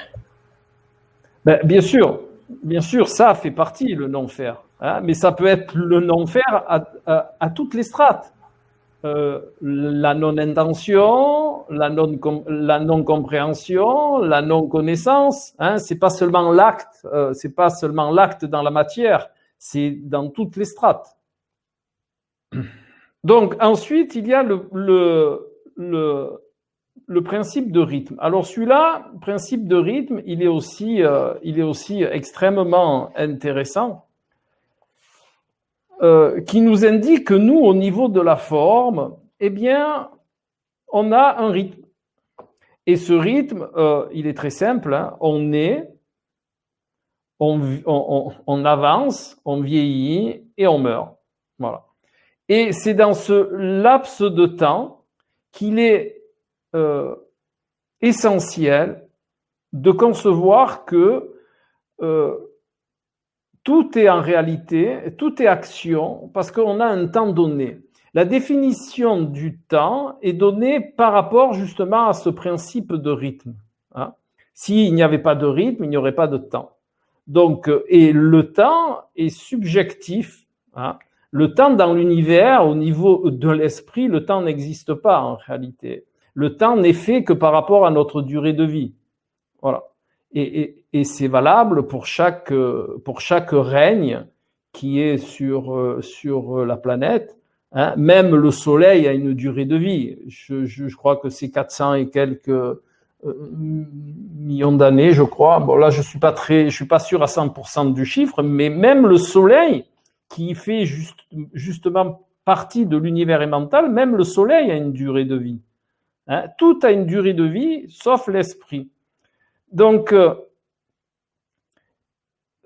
Ben, bien sûr, ça fait partie le non-faire, hein, mais ça peut être le non-faire à toutes les strates. La non-intention, la non-compréhension, la non-connaissance, hein, c'est pas seulement l'acte dans la matière, c'est dans toutes les strates. Donc ensuite, il y a le principe de rythme. Alors celui-là, principe de rythme, il est aussi extrêmement intéressant. qui nous indique que nous, au niveau de la forme, eh bien, on a un rythme. Et ce rythme, il est très simple, hein. On naît, on avance, on vieillit et on meurt. Voilà. Et c'est dans ce laps de temps qu'il est essentiel de concevoir que tout est en réalité, tout est action, parce qu'on a un temps donné. La définition du temps est donnée par rapport justement à ce principe de rythme. Hein. S'il n'y avait pas de rythme, il n'y aurait pas de temps. Donc, et le temps est subjectif. Hein. Le temps dans l'univers, au niveau de l'esprit, le temps n'existe pas en réalité. Le temps n'est fait que par rapport à notre durée de vie. Voilà. Et c'est valable pour chaque règne qui est sur la planète. Hein. Même le Soleil a une durée de vie. Je crois que c'est 400 et quelques millions d'années, je crois. Bon, là, je suis pas sûr à 100% du chiffre, mais même le Soleil, qui fait justement partie de l'univers mental, même le Soleil a une durée de vie. Hein. Tout a une durée de vie, sauf l'esprit. Donc,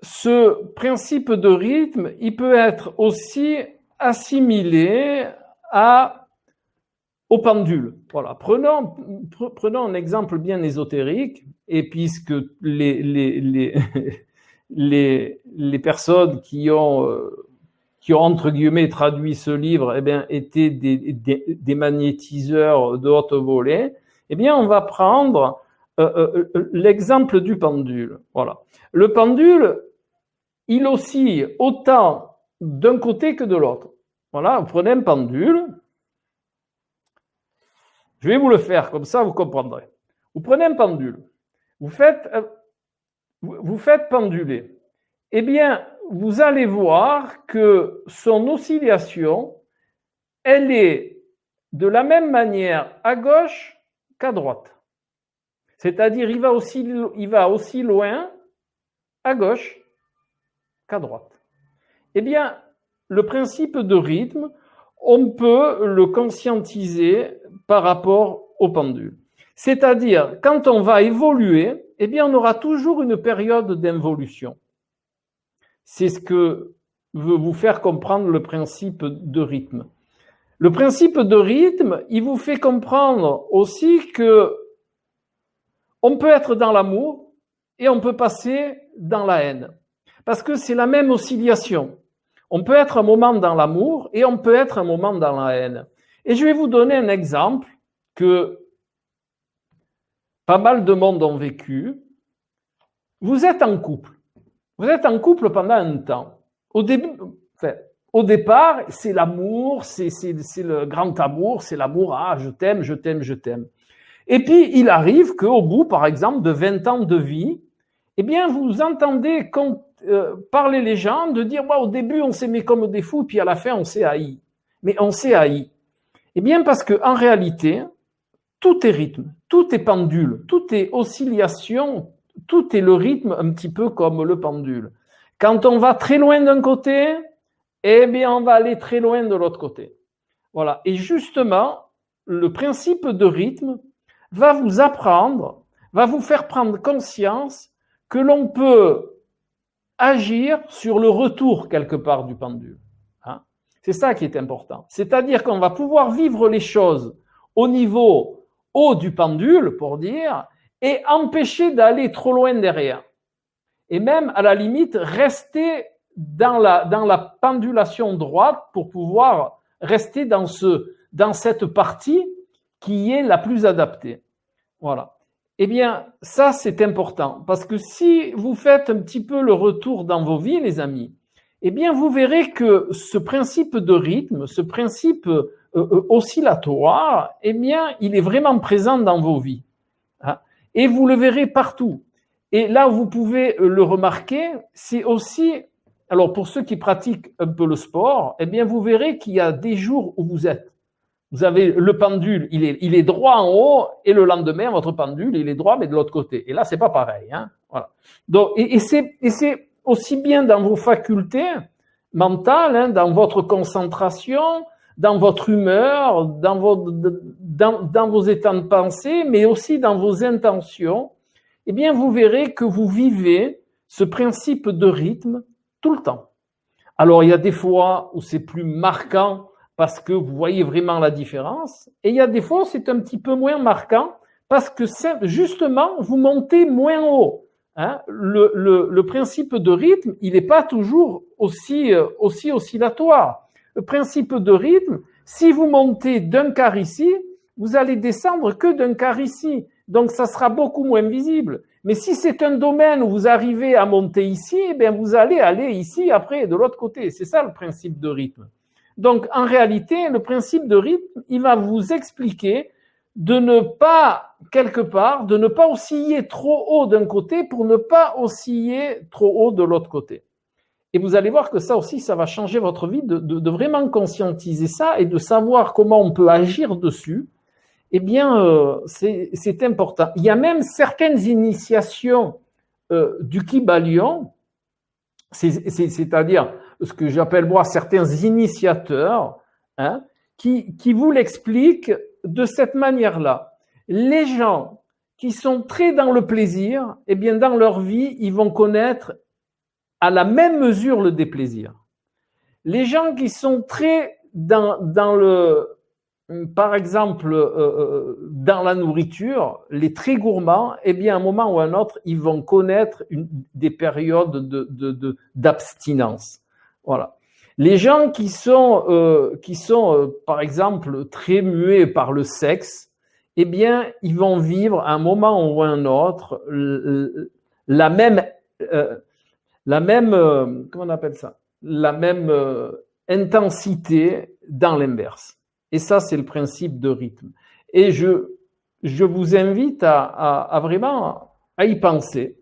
ce principe de rythme, il peut être aussi assimilé au pendule. Voilà. Prenons un exemple bien ésotérique, et puisque les personnes qui ont entre guillemets traduit ce livre, eh bien, étaient des magnétiseurs de haute volée, eh bien, on va prendre l'exemple du pendule. Voilà. Le pendule, il oscille autant d'un côté que de l'autre. Voilà, vous prenez un pendule. Je vais vous le faire, comme ça vous comprendrez. Vous prenez un pendule, vous faites penduler. Eh bien, vous allez voir que son oscillation, elle est de la même manière à gauche qu'à droite. C'est-à-dire, il va aussi loin à gauche qu'à droite. Eh bien, le principe de rythme, on peut le conscientiser par rapport au pendule. C'est-à-dire, quand on va évoluer, eh bien, on aura toujours une période d'involution. C'est ce que veut vous faire comprendre le principe de rythme. Le principe de rythme, il vous fait comprendre aussi que on peut être dans l'amour et on peut passer dans la haine. Parce que c'est la même oscillation. On peut être un moment dans l'amour et on peut être un moment dans la haine. Et je vais vous donner un exemple que pas mal de monde ont vécu. Vous êtes en couple. Vous êtes en couple pendant un temps. Au départ, c'est l'amour, c'est le grand amour, c'est l'amour, ah, je t'aime, je t'aime, je t'aime. Et puis, il arrive qu'au bout, par exemple, de 20 ans de vie, eh bien, vous entendez parler les gens de dire, au début, on s'aimait comme des fous, puis à la fin, on s'est haï. Mais on s'est haï. Eh bien, parce qu'en réalité, tout est rythme, tout est pendule, tout est oscillation, tout est le rythme un petit peu comme le pendule. Quand on va très loin d'un côté, eh bien, on va aller très loin de l'autre côté. Voilà. Et justement, le principe de rythme va vous faire prendre conscience que l'on peut agir sur le retour quelque part du pendule. Hein? C'est ça qui est important. C'est-à-dire qu'on va pouvoir vivre les choses au niveau haut du pendule, pour dire, et empêcher d'aller trop loin derrière. Et même, à la limite, rester dans la pendulation droite pour pouvoir rester dans cette partie qui est la plus adaptée. Voilà. Eh bien, ça, c'est important. Parce que si vous faites un petit peu le retour dans vos vies, les amis, eh bien, vous verrez que ce principe de rythme, ce principe oscillatoire, eh bien, il est vraiment présent dans vos vies. Hein. Et vous le verrez partout. Et là où vous pouvez le remarquer, c'est aussi, alors pour ceux qui pratiquent un peu le sport, eh bien, vous verrez qu'il y a des jours où vous êtes. Vous avez le pendule, il est droit en haut, et le lendemain, votre pendule, il est droit, mais de l'autre côté. Et là, c'est pas pareil. Hein. Voilà. Donc, et c'est aussi bien dans vos facultés, mental, hein, dans votre concentration, dans votre humeur, dans vos états de pensée, mais aussi dans vos intentions, eh bien, vous verrez que vous vivez ce principe de rythme tout le temps. Alors, il y a des fois où c'est plus marquant parce que vous voyez vraiment la différence, et il y a des fois où c'est un petit peu moins marquant parce que justement, vous montez moins haut. Hein. Le principe de rythme, il n'est pas toujours aussi oscillatoire. Le principe de rythme, si vous montez d'un quart ici, vous allez descendre que d'un quart ici. Donc, ça sera beaucoup moins visible. Mais si c'est un domaine où vous arrivez à monter ici, eh bien, vous allez aller ici après, de l'autre côté. C'est ça le principe de rythme. Donc, en réalité, le principe de rythme, il va vous expliquer de ne pas, quelque part, de ne pas osciller trop haut d'un côté pour ne pas osciller trop haut de l'autre côté. Et vous allez voir que ça aussi, ça va changer votre vie, de vraiment conscientiser ça et de savoir comment on peut agir dessus. Eh bien, c'est important. Il y a même certaines initiations du Kybalion, c'est-à-dire ce que j'appelle moi certains initiateurs, hein, qui vous l'expliquent de cette manière-là. Les gens qui sont très dans le plaisir, eh bien, dans leur vie, ils vont connaître à la même mesure le déplaisir. Les gens qui sont très dans le, par exemple, dans la nourriture, les très gourmands, eh bien, à un moment ou à un autre, ils vont connaître des périodes d'abstinence. Voilà. Les gens qui sont par exemple, très muets par le sexe, eh bien, ils vont vivre à un moment ou à un autre la même, comment on appelle ça? La même intensité dans l'inverse. Et ça, c'est le principe de rythme. Et je vous invite à vraiment à y penser.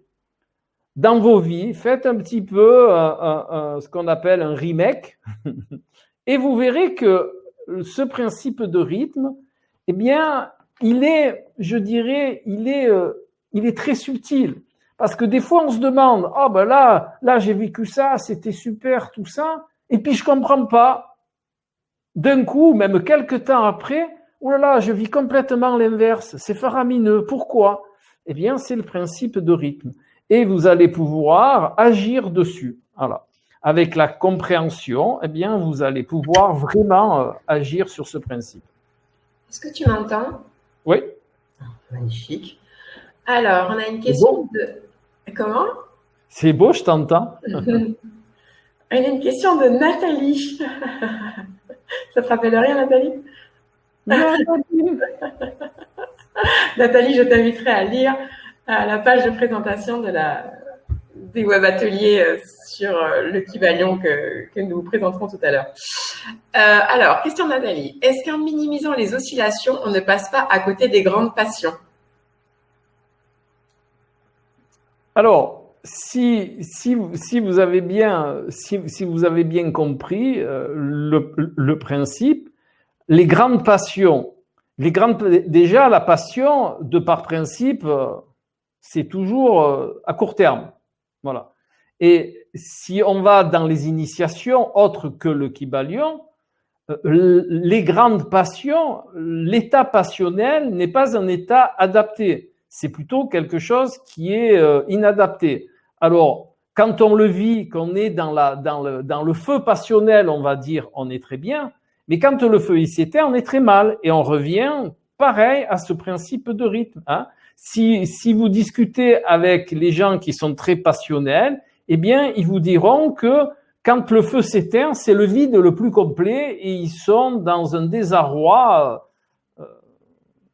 Dans vos vies, faites un petit peu ce qu'on appelle un remake et vous verrez que ce principe de rythme, eh bien, il est, je dirais, il est très subtil. Parce que des fois, on se demande, oh ben là, j'ai vécu ça, c'était super, tout ça, et puis je comprends pas. D'un coup, même quelques temps après, oh là là, je vis complètement l'inverse, c'est faramineux. Pourquoi? Eh bien, c'est le principe de rythme. Et vous allez pouvoir agir dessus. Voilà. Avec la compréhension, eh bien, vous allez pouvoir vraiment agir sur ce principe. Est-ce que tu m'entends? Oui. Magnifique. Alors, on a une question de... Comment? C'est beau, je t'entends. On a une question de Nathalie. Ça te rappelle rien, Nathalie? Nathalie, je t'inviterai à lire la page de présentation des web ateliers sur le Kybalion que nous présenterons tout à l'heure. Alors, question de Nathalie. Est-ce qu'en minimisant les oscillations, on ne passe pas à côté des grandes passions? Alors, si vous avez bien compris le principe, les grandes passions, déjà la passion, de par principe, c'est toujours à court terme. Voilà. Et si on va dans les initiations autres que le Kybalion, les grandes passions, l'état passionnel n'est pas un état adapté. C'est plutôt quelque chose qui est inadapté. Alors, quand on le vit, qu'on est dans le feu passionnel, on va dire, on est très bien. Mais quand le feu s'éteint, on est très mal. Et on revient, pareil, à ce principe de rythme. Hein. Si vous discutez avec les gens qui sont très passionnels, eh bien, ils vous diront que quand le feu s'éteint, c'est le vide le plus complet et ils sont dans un désarroi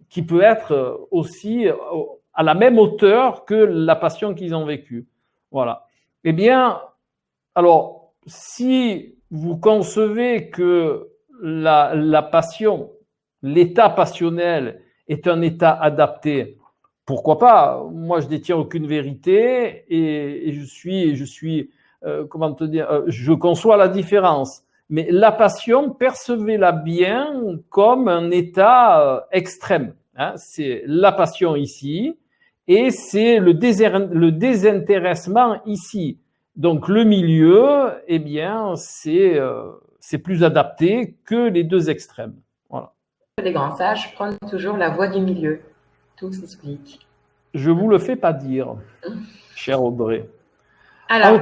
qui peut être aussi à la même hauteur que la passion qu'ils ont vécue. Voilà. Eh bien, alors, si vous concevez que la passion, l'état passionnel est un état adapté, pourquoi pas? Moi, je détiens aucune vérité et je suis comment te dire, je conçois la différence. Mais la passion, percevez-la bien comme un état extrême. Hein. C'est la passion ici et c'est le désintéressement ici. Donc le milieu, eh bien, c'est plus adapté que les deux extrêmes. Voilà. Les grands sages prennent toujours la voie du milieu. Tout s'explique. Je vous le fais pas dire, cher Audrey. Alors,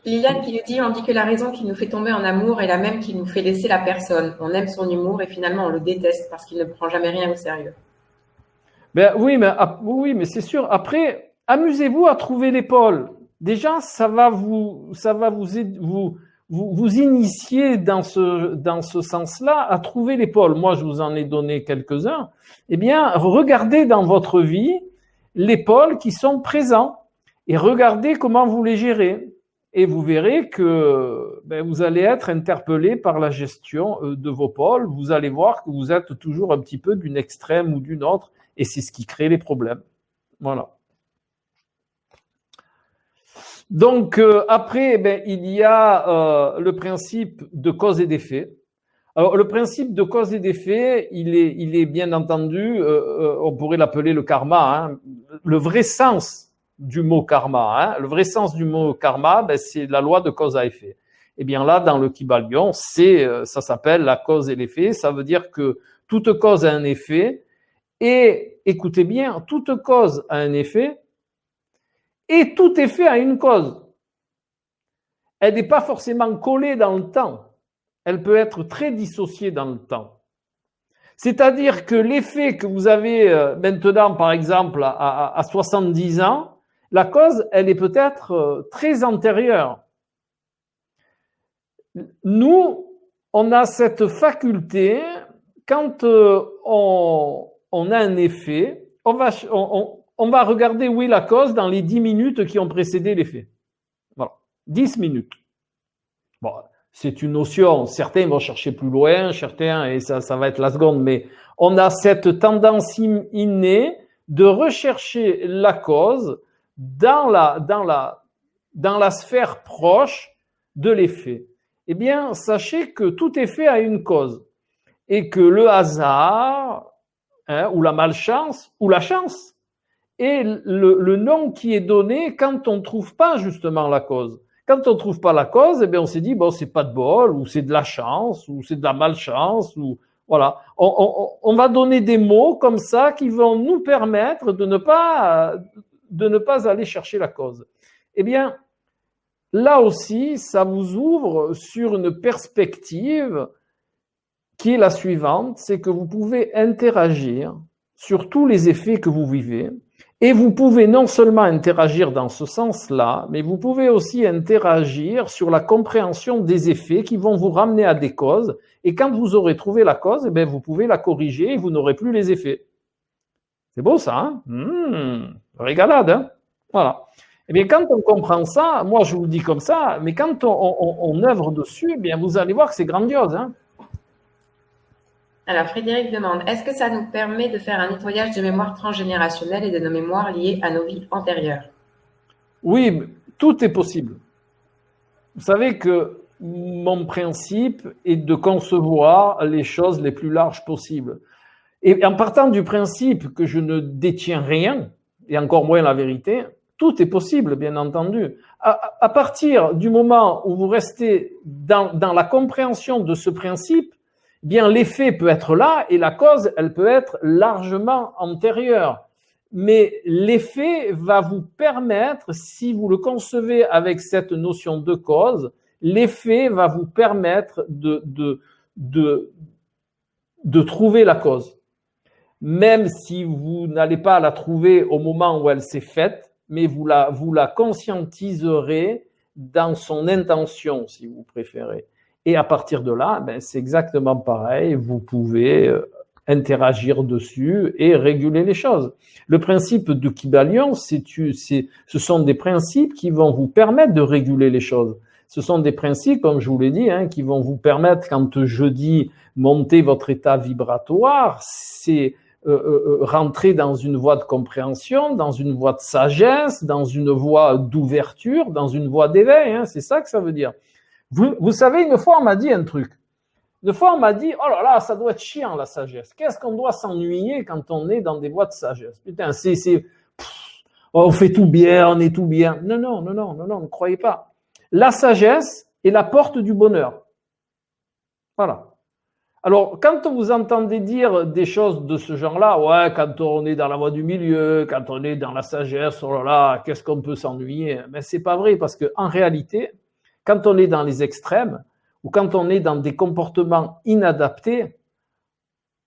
Liliane qui nous dit, on dit que la raison qui nous fait tomber en amour est la même qui nous fait laisser la personne. On aime son humour et finalement on le déteste parce qu'il ne prend jamais rien au sérieux. Ben oui, mais c'est sûr. Après, amusez-vous à trouver l'épaule. Déjà, ça va vous initier dans ce sens-là à trouver l'épaule. Moi, je vous en ai donné quelques-uns. Eh bien, regardez dans votre vie les pôles qui sont présents et regardez comment vous les gérez. Et vous verrez que vous allez être interpellé par la gestion de vos pôles. Vous allez voir que vous êtes toujours un petit peu d'une extrême ou d'une autre et c'est ce qui crée les problèmes. Voilà. Donc, après, il y a le principe de cause et d'effet. Alors, le principe de cause et d'effet, il est bien entendu, on pourrait l'appeler le karma. Hein. Le vrai sens du mot karma, hein, le vrai sens du mot karma, c'est la loi de cause à effet. Eh bien là, dans le Kybalion, ça s'appelle la cause et l'effet. Ça veut dire que toute cause a un effet. Et écoutez bien, toute cause a un effet et tout effet a une cause. Elle n'est pas forcément collée dans le temps. Elle peut être très dissociée dans le temps. C'est-à-dire que l'effet que vous avez maintenant, par exemple, à 70 ans, la cause, elle est peut-être très antérieure. Nous, on a cette faculté, quand on a un effet, on va regarder où est la cause dans les 10 minutes qui ont précédé l'effet. Voilà, 10 minutes. Bon, c'est une notion, certains vont chercher plus loin, certains, et ça va être la seconde, mais on a cette tendance innée de rechercher la cause dans la sphère proche de l'effet. Eh bien, sachez que tout effet a une cause et que le hasard, ou la malchance, ou la chance, est le nom qui est donné quand on ne trouve pas justement la cause. Quand on ne trouve pas la cause, eh bien on s'est dit, bon, c'est pas de bol, ou c'est de la chance, ou c'est de la malchance, ou voilà. On va donner des mots comme ça qui vont nous permettre de ne pas aller chercher la cause. Eh bien, là aussi, ça vous ouvre sur une perspective qui est la suivante, c'est que vous pouvez interagir sur tous les effets que vous vivez, et vous pouvez non seulement interagir dans ce sens-là, mais vous pouvez aussi interagir sur la compréhension des effets qui vont vous ramener à des causes, et quand vous aurez trouvé la cause, eh bien, vous pouvez la corriger et vous n'aurez plus les effets. C'est beau ça, hein? Régalade, hein? Voilà. Eh bien, quand on comprend ça, moi je vous le dis comme ça, mais quand on œuvre dessus, eh bien, vous allez voir que c'est grandiose, hein? Alors, Frédéric demande, est-ce que ça nous permet de faire un nettoyage de mémoire transgénérationnelle et de nos mémoires liées à nos vies antérieures? Oui, tout est possible. Vous savez que mon principe est de concevoir les choses les plus larges possibles. Et en partant du principe que je ne détiens rien, et encore moins la vérité, tout est possible, bien entendu. À partir du moment où vous restez dans la compréhension de ce principe, bien l'effet peut être là et la cause, elle peut être largement antérieure. Mais l'effet va vous permettre, si vous le concevez avec cette notion de cause, l'effet va vous permettre de trouver la cause. Même si vous n'allez pas la trouver au moment où elle s'est faite, mais vous la conscientiserez dans son intention, si vous préférez. Et à partir de là, c'est exactement pareil, vous pouvez interagir dessus et réguler les choses. Le principe de Kybalion, ce sont des principes qui vont vous permettre de réguler les choses. Ce sont des principes, comme je vous l'ai dit, qui vont vous permettre, quand je dis monter votre état vibratoire, c'est rentrer dans une voie de compréhension, dans une voie de sagesse, dans une voie d'ouverture, dans une voie d'éveil. C'est ça que ça veut dire. Vous savez, une fois, on m'a dit un truc. Une fois, on m'a dit, oh là là, ça doit être chiant, la sagesse. Qu'est-ce qu'on doit s'ennuyer quand on est dans des voies de sagesse? Putain, on fait tout bien, on est tout bien. Non, ne croyez pas. La sagesse est la porte du bonheur. Voilà. Alors, quand vous entendez dire des choses de ce genre-là, ouais, quand on est dans la voie du milieu, quand on est dans la sagesse, oh là là, qu'est-ce qu'on peut s'ennuyer? Mais c'est pas vrai, parce que en réalité, quand on est dans les extrêmes, ou quand on est dans des comportements inadaptés,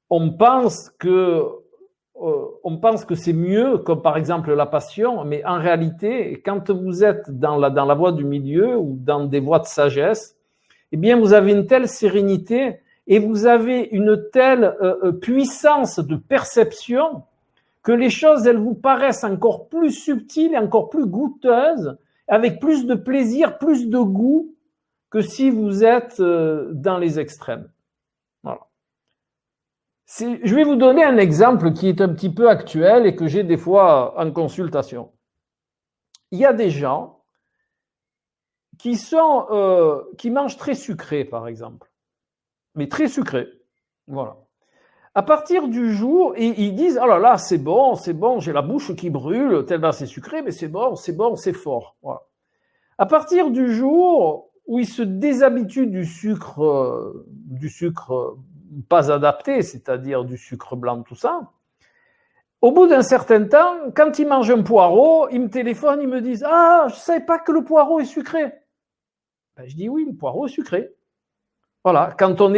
on pense que c'est mieux, comme par exemple la passion, mais en réalité, quand vous êtes dans la voie du milieu ou dans des voies de sagesse, eh bien, vous avez une telle sérénité et vous avez une telle puissance de perception que les choses, elles vous paraissent encore plus subtiles, encore plus goûteuses, avec plus de plaisir, plus de goût que si vous êtes dans les extrêmes. Voilà. Je vais vous donner un exemple qui est un petit peu actuel et que j'ai des fois en consultation. Il y a des gens qui mangent très sucré, par exemple. Mais très sucré. Voilà. À partir du jour, ils disent, oh là là, c'est bon, j'ai la bouche qui brûle, tellement c'est sucré, mais c'est bon, c'est fort. Voilà. À partir du jour où ils se déshabituent du sucre pas adapté, c'est-à-dire du sucre blanc, tout ça, au bout d'un certain temps, quand ils mangent un poireau, ils me téléphonent, ils me disent, ah, je ne savais pas que le poireau est sucré. Ben, je dis, oui, le poireau est sucré. Voilà, quand on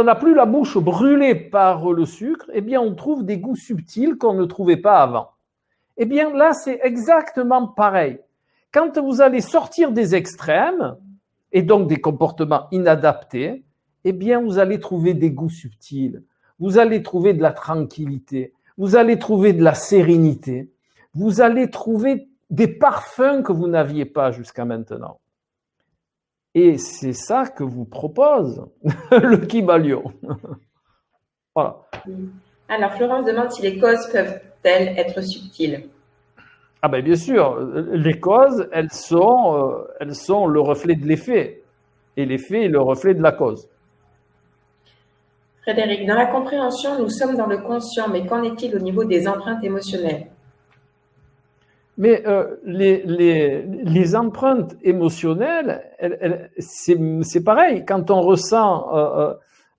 n'a plus la bouche brûlée par le sucre, eh bien, on trouve des goûts subtils qu'on ne trouvait pas avant. Eh bien, là, c'est exactement pareil. Quand vous allez sortir des extrêmes, et donc des comportements inadaptés, eh bien, vous allez trouver des goûts subtils. Vous allez trouver de la tranquillité. Vous allez trouver de la sérénité. Vous allez trouver des parfums que vous n'aviez pas jusqu'à maintenant. Et c'est ça que vous propose le Kybalion. Voilà. Alors, Florence demande si les causes peuvent-elles être subtiles. Ah ben bien sûr, les causes, elles sont le reflet de l'effet. Et l'effet est le reflet de la cause. Frédéric, dans la compréhension, nous sommes dans le conscient, mais qu'en est-il au niveau des empreintes émotionnelles? Mais les empreintes émotionnelles, c'est pareil. Quand on ressent,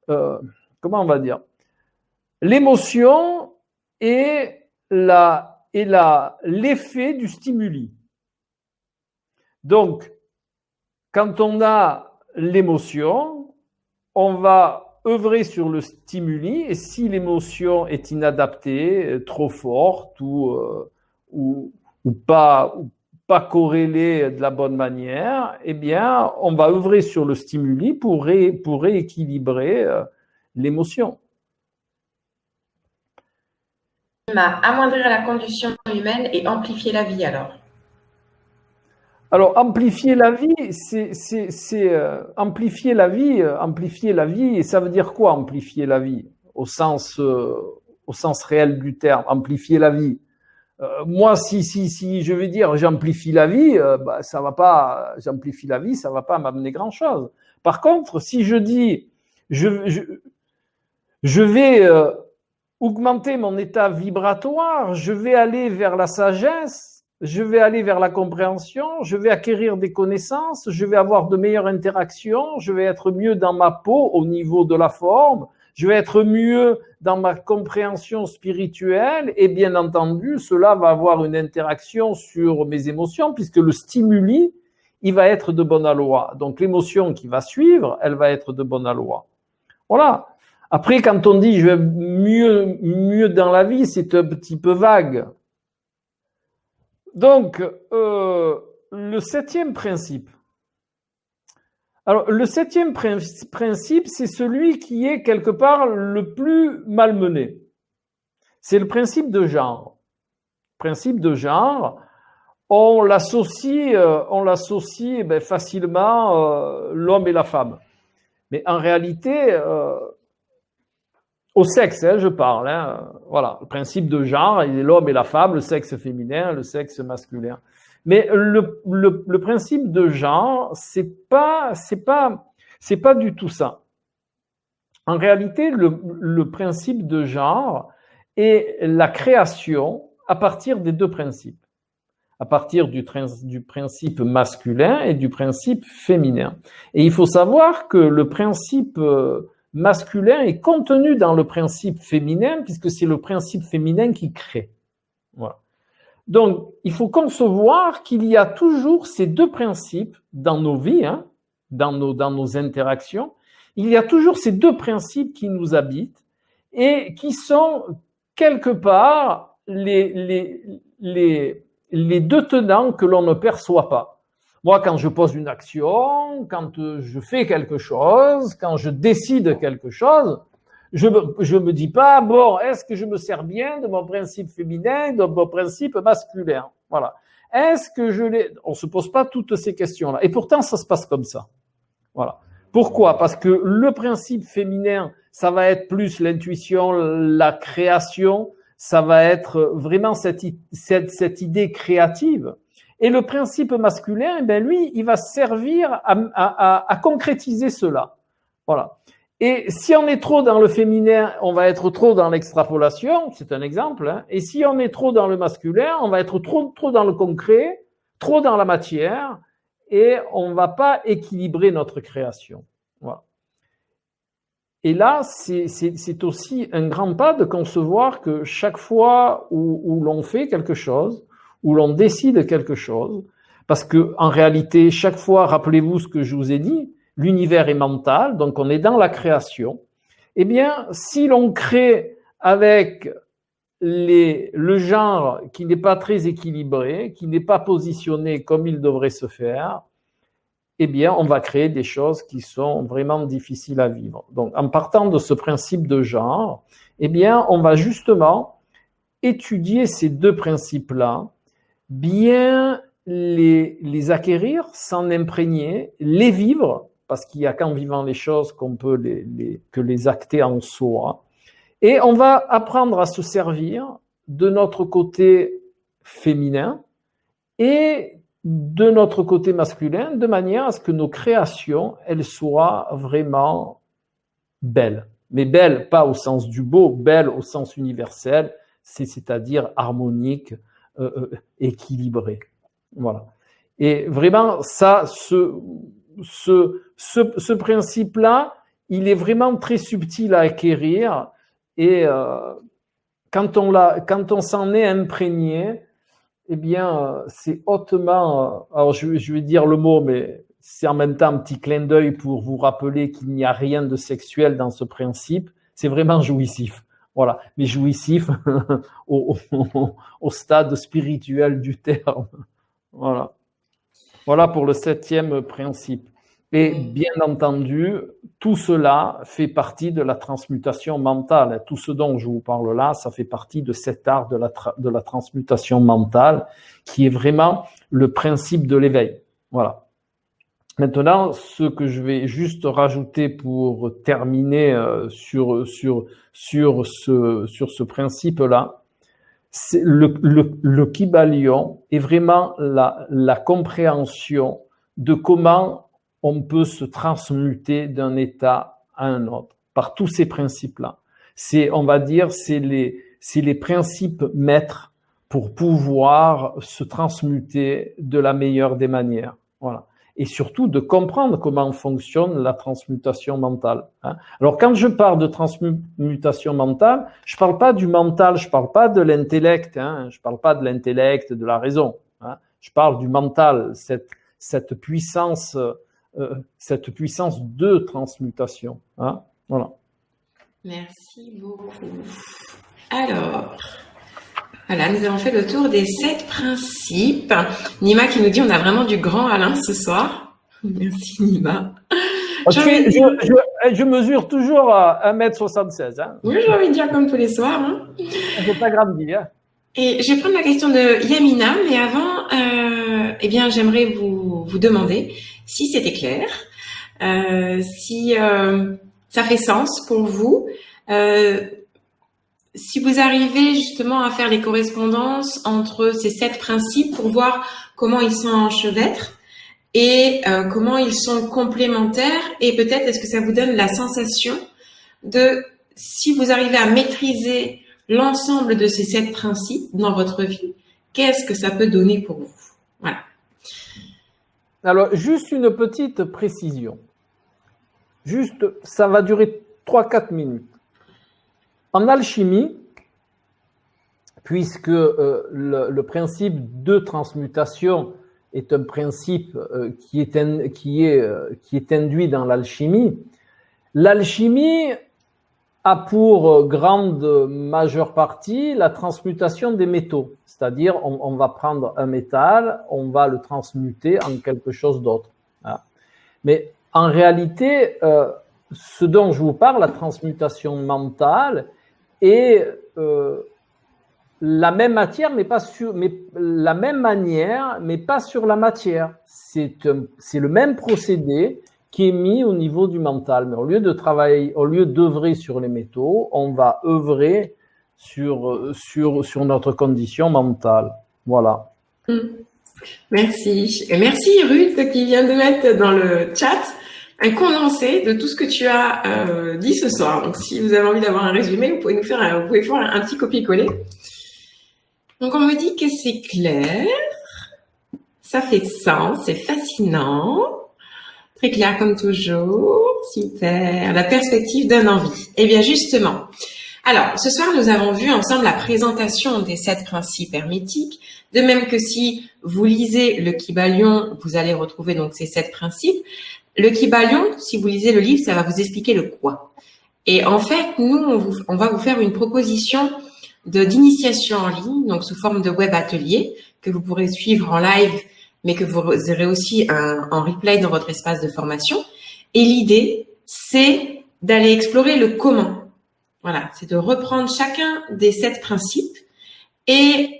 comment on va dire, l'émotion est l'effet du stimuli. Donc, quand on a l'émotion, on va œuvrer sur le stimuli, et si l'émotion est inadaptée, trop forte ou pas corrélée de la bonne manière, eh bien, on va œuvrer sur le stimuli pour rééquilibrer l'émotion. Amoindrir la condition humaine et amplifier la vie, alors? Alors, amplifier la vie, c'est amplifier la vie, et ça veut dire quoi, amplifier la vie, au sens réel du terme, amplifier la vie. Moi, si je vais dire j'amplifie la vie, ça va pas, j'amplifie la vie, ça va pas m'amener grand-chose. Par contre, si je dis je vais augmenter mon état vibratoire, je vais aller vers la sagesse, je vais aller vers la compréhension, je vais acquérir des connaissances, je vais avoir de meilleures interactions, je vais être mieux dans ma peau au niveau de la forme, je vais être mieux dans ma compréhension spirituelle et bien entendu, cela va avoir une interaction sur mes émotions puisque le stimuli, il va être de bonne loi. Donc l'émotion qui va suivre, elle va être de bonne loi. Voilà. Après, quand on dit je vais mieux dans la vie, c'est un petit peu vague. Donc, le septième principe. Alors, le septième principe, c'est celui qui est quelque part le plus malmené. C'est le principe de genre. Principe de genre, on l'associe facilement l'homme et la femme. Mais en réalité, au sexe, je parle. Voilà, le principe de genre, il est l'homme et la femme, le sexe féminin, le sexe masculin. Mais le principe de genre, c'est pas du tout ça. En réalité, le principe de genre est la création à partir des deux principes. à partir du principe masculin et du principe féminin. Et il faut savoir que le principe masculin est contenu dans le principe féminin, puisque c'est le principe féminin qui crée. Voilà. Donc, il faut concevoir qu'il y a toujours ces deux principes dans nos vies, hein, dans nos interactions. Il y a toujours ces deux principes qui nous habitent et qui sont quelque part les deux tenants que l'on ne perçoit pas. Moi, quand je pose une action, quand je fais quelque chose, quand je décide quelque chose, je me dis pas, bon, est-ce que je me sers bien de mon principe féminin, de mon principe masculin? Voilà. Est-ce que on se pose pas toutes ces questions-là. Et pourtant, ça se passe comme ça. Voilà. Pourquoi? Parce que le principe féminin, ça va être plus l'intuition, la création, ça va être vraiment cette idée créative. Et le principe masculin, ben lui, il va servir à concrétiser cela. Voilà. Et si on est trop dans le féminin, on va être trop dans l'extrapolation, c'est un exemple. Hein. Et si on est trop dans le masculin, on va être trop dans le concret, trop dans la matière, et on va pas équilibrer notre création. Voilà. Et là, c'est aussi un grand pas de concevoir que chaque fois où l'on fait quelque chose, où l'on décide quelque chose, parce que en réalité, chaque fois, rappelez-vous ce que je vous ai dit, l'univers est mental, donc on est dans la création. Eh bien, si l'on crée avec le genre qui n'est pas très équilibré, qui n'est pas positionné comme il devrait se faire, eh bien, on va créer des choses qui sont vraiment difficiles à vivre. Donc, en partant de ce principe de genre, eh bien, on va justement étudier ces deux principes-là, bien les acquérir, s'en imprégner, les vivre, parce qu'il n'y a qu'en vivant les choses qu'on peut les acter en soi. Et on va apprendre à se servir de notre côté féminin et de notre côté masculin, de manière à ce que nos créations, elles soient vraiment belles. Mais belles, pas au sens du beau, belles au sens universel, c'est-à-dire harmonique, équilibré. Voilà. Et vraiment, ça, ce principe-là, il est vraiment très subtil à acquérir. Et quand on s'en est imprégné, eh bien, c'est hautement, alors je vais dire le mot, mais c'est en même temps un petit clin d'œil pour vous rappeler qu'il n'y a rien de sexuel dans ce principe. C'est vraiment jouissif. Voilà, mais jouissif au stade spirituel du terme. Voilà. Voilà pour le 7e principe. Et bien entendu, tout cela fait partie de la transmutation mentale. Tout ce dont je vous parle là, ça fait partie de cet art de la transmutation mentale qui est vraiment le principe de l'éveil. Voilà. Maintenant, ce que je vais juste rajouter pour terminer sur ce principe-là, c'est le Kybalion est vraiment la compréhension de comment on peut se transmuter d'un état à un autre par tous ces principes-là. On va dire, c'est les principes maîtres pour pouvoir se transmuter de la meilleure des manières. Voilà. Et surtout de comprendre comment fonctionne la transmutation mentale. Hein. Alors, quand je parle de transmutation mentale, je parle pas du mental, je parle pas de l'intellect, hein, je parle pas de l'intellect, de la raison. Hein. Je parle du mental, cette puissance de transmutation. Hein. Voilà. Merci beaucoup. Alors, voilà, nous avons fait le tour des 7 principes. Nima qui nous dit on a vraiment du grand Alain ce soir. Merci Nima. Je mesure toujours à 1m76. Hein. Oui, j'ai envie de dire comme tous les soirs. Hein. Je n'ai pas grandi. Hein. Et je vais prendre la question de Yamina, mais avant, eh bien, j'aimerais vous demander si c'était clair, si ça fait sens pour vous. Si vous arrivez justement à faire les correspondances entre ces 7 principes pour voir comment ils sont enchevêtrés et comment ils sont complémentaires, et peut-être est-ce que ça vous donne la sensation de, si vous arrivez à maîtriser l'ensemble de ces 7 principes dans votre vie, qu'est-ce que ça peut donner pour vous? Voilà. Alors, juste une petite précision. Juste, ça va durer 3-4 minutes. En alchimie, puisque le principe de transmutation est un principe qui est induit dans l'alchimie, l'alchimie a pour grande majeure partie la transmutation des métaux. C'est-à-dire, on va prendre un métal, on va le transmuter en quelque chose d'autre. Voilà. Mais en réalité, ce dont je vous parle, la transmutation mentale, est la même matière, mais la même manière, mais pas sur la matière. C'est le même procédé qui est mis au niveau du mental. Mais au lieu d'œuvrer sur les métaux, on va œuvrer sur notre condition mentale. Voilà. Merci. Et merci Ruth qui vient de mettre dans le chat un condensé de tout ce que tu as dit ce soir. Donc, si vous avez envie d'avoir un résumé, vous pouvez faire un petit copier-coller. Donc, on me dit que c'est clair, ça fait sens, c'est fascinant, très clair comme toujours, super, la perspective donne envie. Eh bien, justement, alors, ce soir, nous avons vu ensemble la présentation des 7 principes hermétiques, de même que si vous lisez le Kybalion, vous allez retrouver donc ces 7 principes. Le Kybalion, si vous lisez le livre, ça va vous expliquer le quoi. Et en fait, nous, on va vous faire une proposition d'initiation en ligne, donc sous forme de web atelier, que vous pourrez suivre en live, mais que vous aurez aussi en replay dans votre espace de formation. Et l'idée, c'est d'aller explorer le comment. Voilà, c'est de reprendre chacun des 7 principes et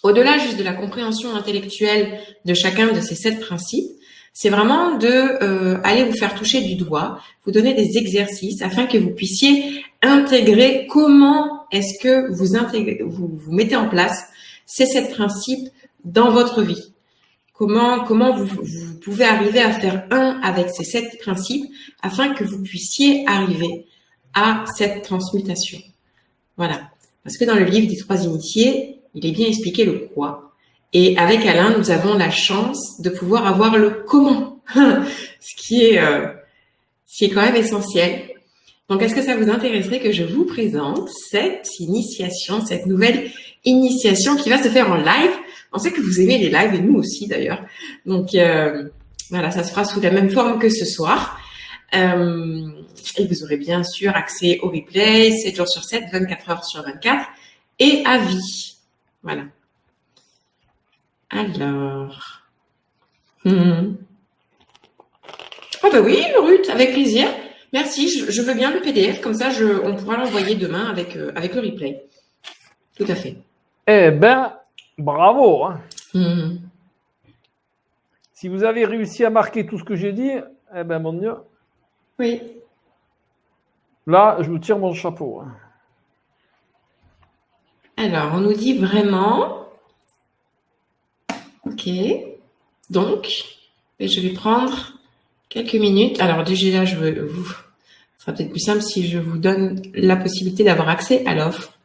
au-delà juste de la compréhension intellectuelle de chacun de ces 7 principes, c'est vraiment de aller vous faire toucher du doigt, vous donner des exercices afin que vous puissiez intégrer comment est-ce que vous mettez en place ces 7 principes dans votre vie. Comment vous pouvez arriver à faire un avec ces 7 principes afin que vous puissiez arriver à cette transmutation. Voilà. Parce que dans le livre des 3 initiés, il est bien expliqué le quoi. Et avec Alain, nous avons la chance de pouvoir avoir le comment, ce qui est quand même essentiel. Donc, est-ce que ça vous intéresserait que je vous présente cette initiation, cette nouvelle initiation qui va se faire en live? On sait que vous aimez les lives et nous aussi d'ailleurs. Donc, voilà, ça se fera sous la même forme que ce soir. Et vous aurez bien sûr accès au replay 7 jours sur 7, 24 heures sur 24 et à vie. Voilà. Alors. Ah bah oui, Ruth, avec plaisir. Merci, je veux bien le PDF, comme ça on pourra l'envoyer demain avec le replay. Tout à fait. Eh ben, bravo. Hein. Si vous avez réussi à marquer tout ce que j'ai dit, eh ben mon Dieu. Oui. Là, je vous tire mon chapeau. Hein. Alors, on nous dit vraiment... Ok. Donc, je vais prendre quelques minutes. Alors, déjà, ce sera peut-être plus simple si je vous donne la possibilité d'avoir accès à l'offre.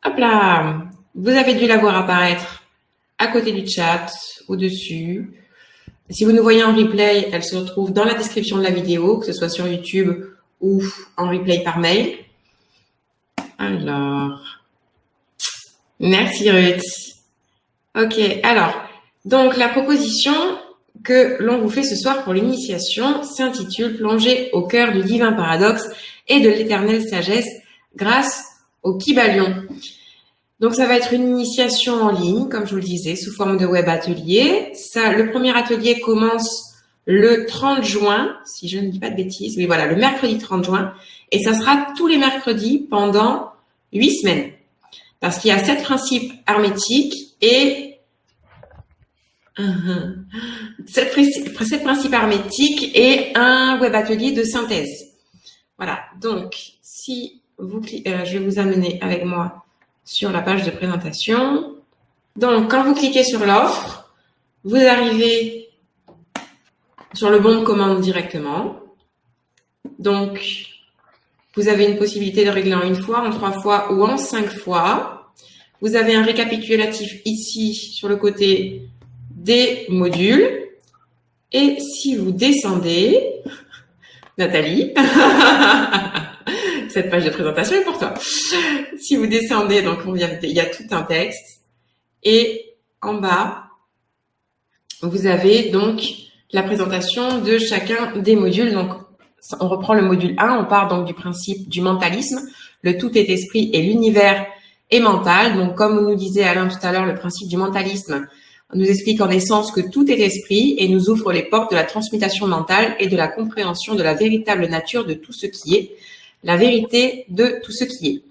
Hop là! Vous avez dû la voir apparaître à côté du chat, au-dessus. Si vous nous voyez en replay, elle se retrouve dans la description de la vidéo, que ce soit sur YouTube ou en replay par mail. Alors, merci Ruth. Ok, alors, donc la proposition que l'on vous fait ce soir pour l'initiation s'intitule « Plonger au cœur du divin paradoxe et de l'éternelle sagesse grâce au Kybalion ». Donc, ça va être une initiation en ligne, comme je vous le disais, sous forme de web atelier. Le premier atelier commence le 30 juin, si je ne dis pas de bêtises. Oui, voilà, le mercredi 30 juin. Et ça sera tous les mercredis pendant 8 semaines. Parce qu'il y a 7 principes hermétiques et 7 principes hermétiques et un web atelier de synthèse. Voilà. Donc, si vous cliquez, je vais vous amener avec moi sur la page de présentation. Donc, quand vous cliquez sur l'offre, vous arrivez sur le bon de commande directement. Donc, vous avez une possibilité de régler en 1 fois, en 3 fois ou en 5 fois. Vous avez un récapitulatif ici sur le côté des modules. Et si vous descendez, Nathalie, cette page de présentation est pour toi. Si vous descendez, donc il y a tout un texte. Et en bas, vous avez donc la présentation de chacun des modules. Donc, on reprend le module 1, on part donc du principe du mentalisme. Le tout est esprit et l'univers est mental. Donc, comme nous disait Alain tout à l'heure, le principe du mentalisme nous explique en essence que tout est esprit et nous ouvre les portes de la transmutation mentale et de la compréhension de la véritable nature de tout ce qui est, la vérité de tout ce qui est.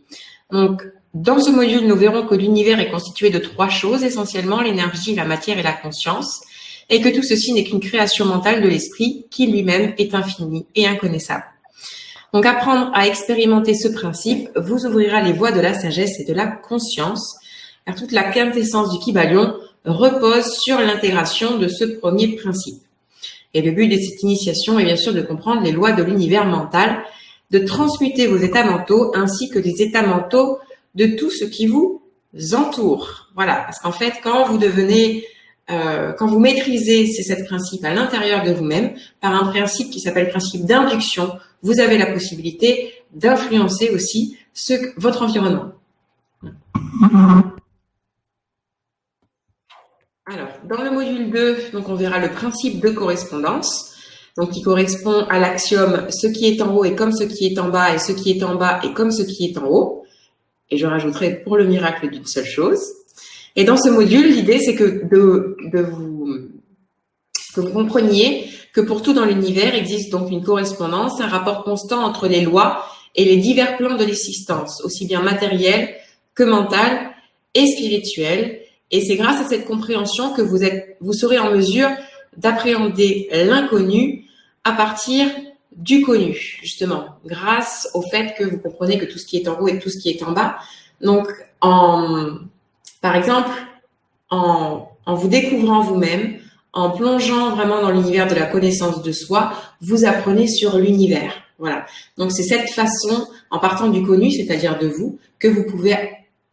Donc, dans ce module, nous verrons que l'univers est constitué de 3 choses, essentiellement l'énergie, la matière et la conscience, et que tout ceci n'est qu'une création mentale de l'esprit qui lui-même est infini et inconnaissable. Donc, apprendre à expérimenter ce principe vous ouvrira les voies de la sagesse et de la conscience, car toute la quintessence du Kybalion repose sur l'intégration de ce premier principe. Et le but de cette initiation est bien sûr de comprendre les lois de l'univers mental, de transmuter vos états mentaux ainsi que les états mentaux de tout ce qui vous entoure. Voilà, parce qu'en fait, quand vous maîtrisez ces 7 principes à l'intérieur de vous-même, par un principe qui s'appelle principe d'induction, vous avez la possibilité d'influencer aussi votre environnement. Alors, dans le module 2, donc on verra le principe de correspondance, donc qui correspond à l'axiome « ce qui est en haut est comme ce qui est en bas et ce qui est en bas est comme ce qui est en haut ». Et je rajouterai pour le miracle d'une seule chose. Et dans ce module, l'idée, c'est que vous compreniez que pour tout dans l'univers existe donc une correspondance, un rapport constant entre les lois et les divers plans de l'existence, aussi bien matériel que mental et spirituel. Et c'est grâce à cette compréhension que vous serez en mesure d'appréhender l'inconnu à partir du connu, justement, grâce au fait que vous comprenez que tout ce qui est en haut et tout ce qui est en bas. Donc, par exemple, en vous découvrant vous-même, en plongeant vraiment dans l'univers de la connaissance de soi, vous apprenez sur l'univers. Voilà. Donc, c'est cette façon, en partant du connu, c'est-à-dire de vous, que vous pouvez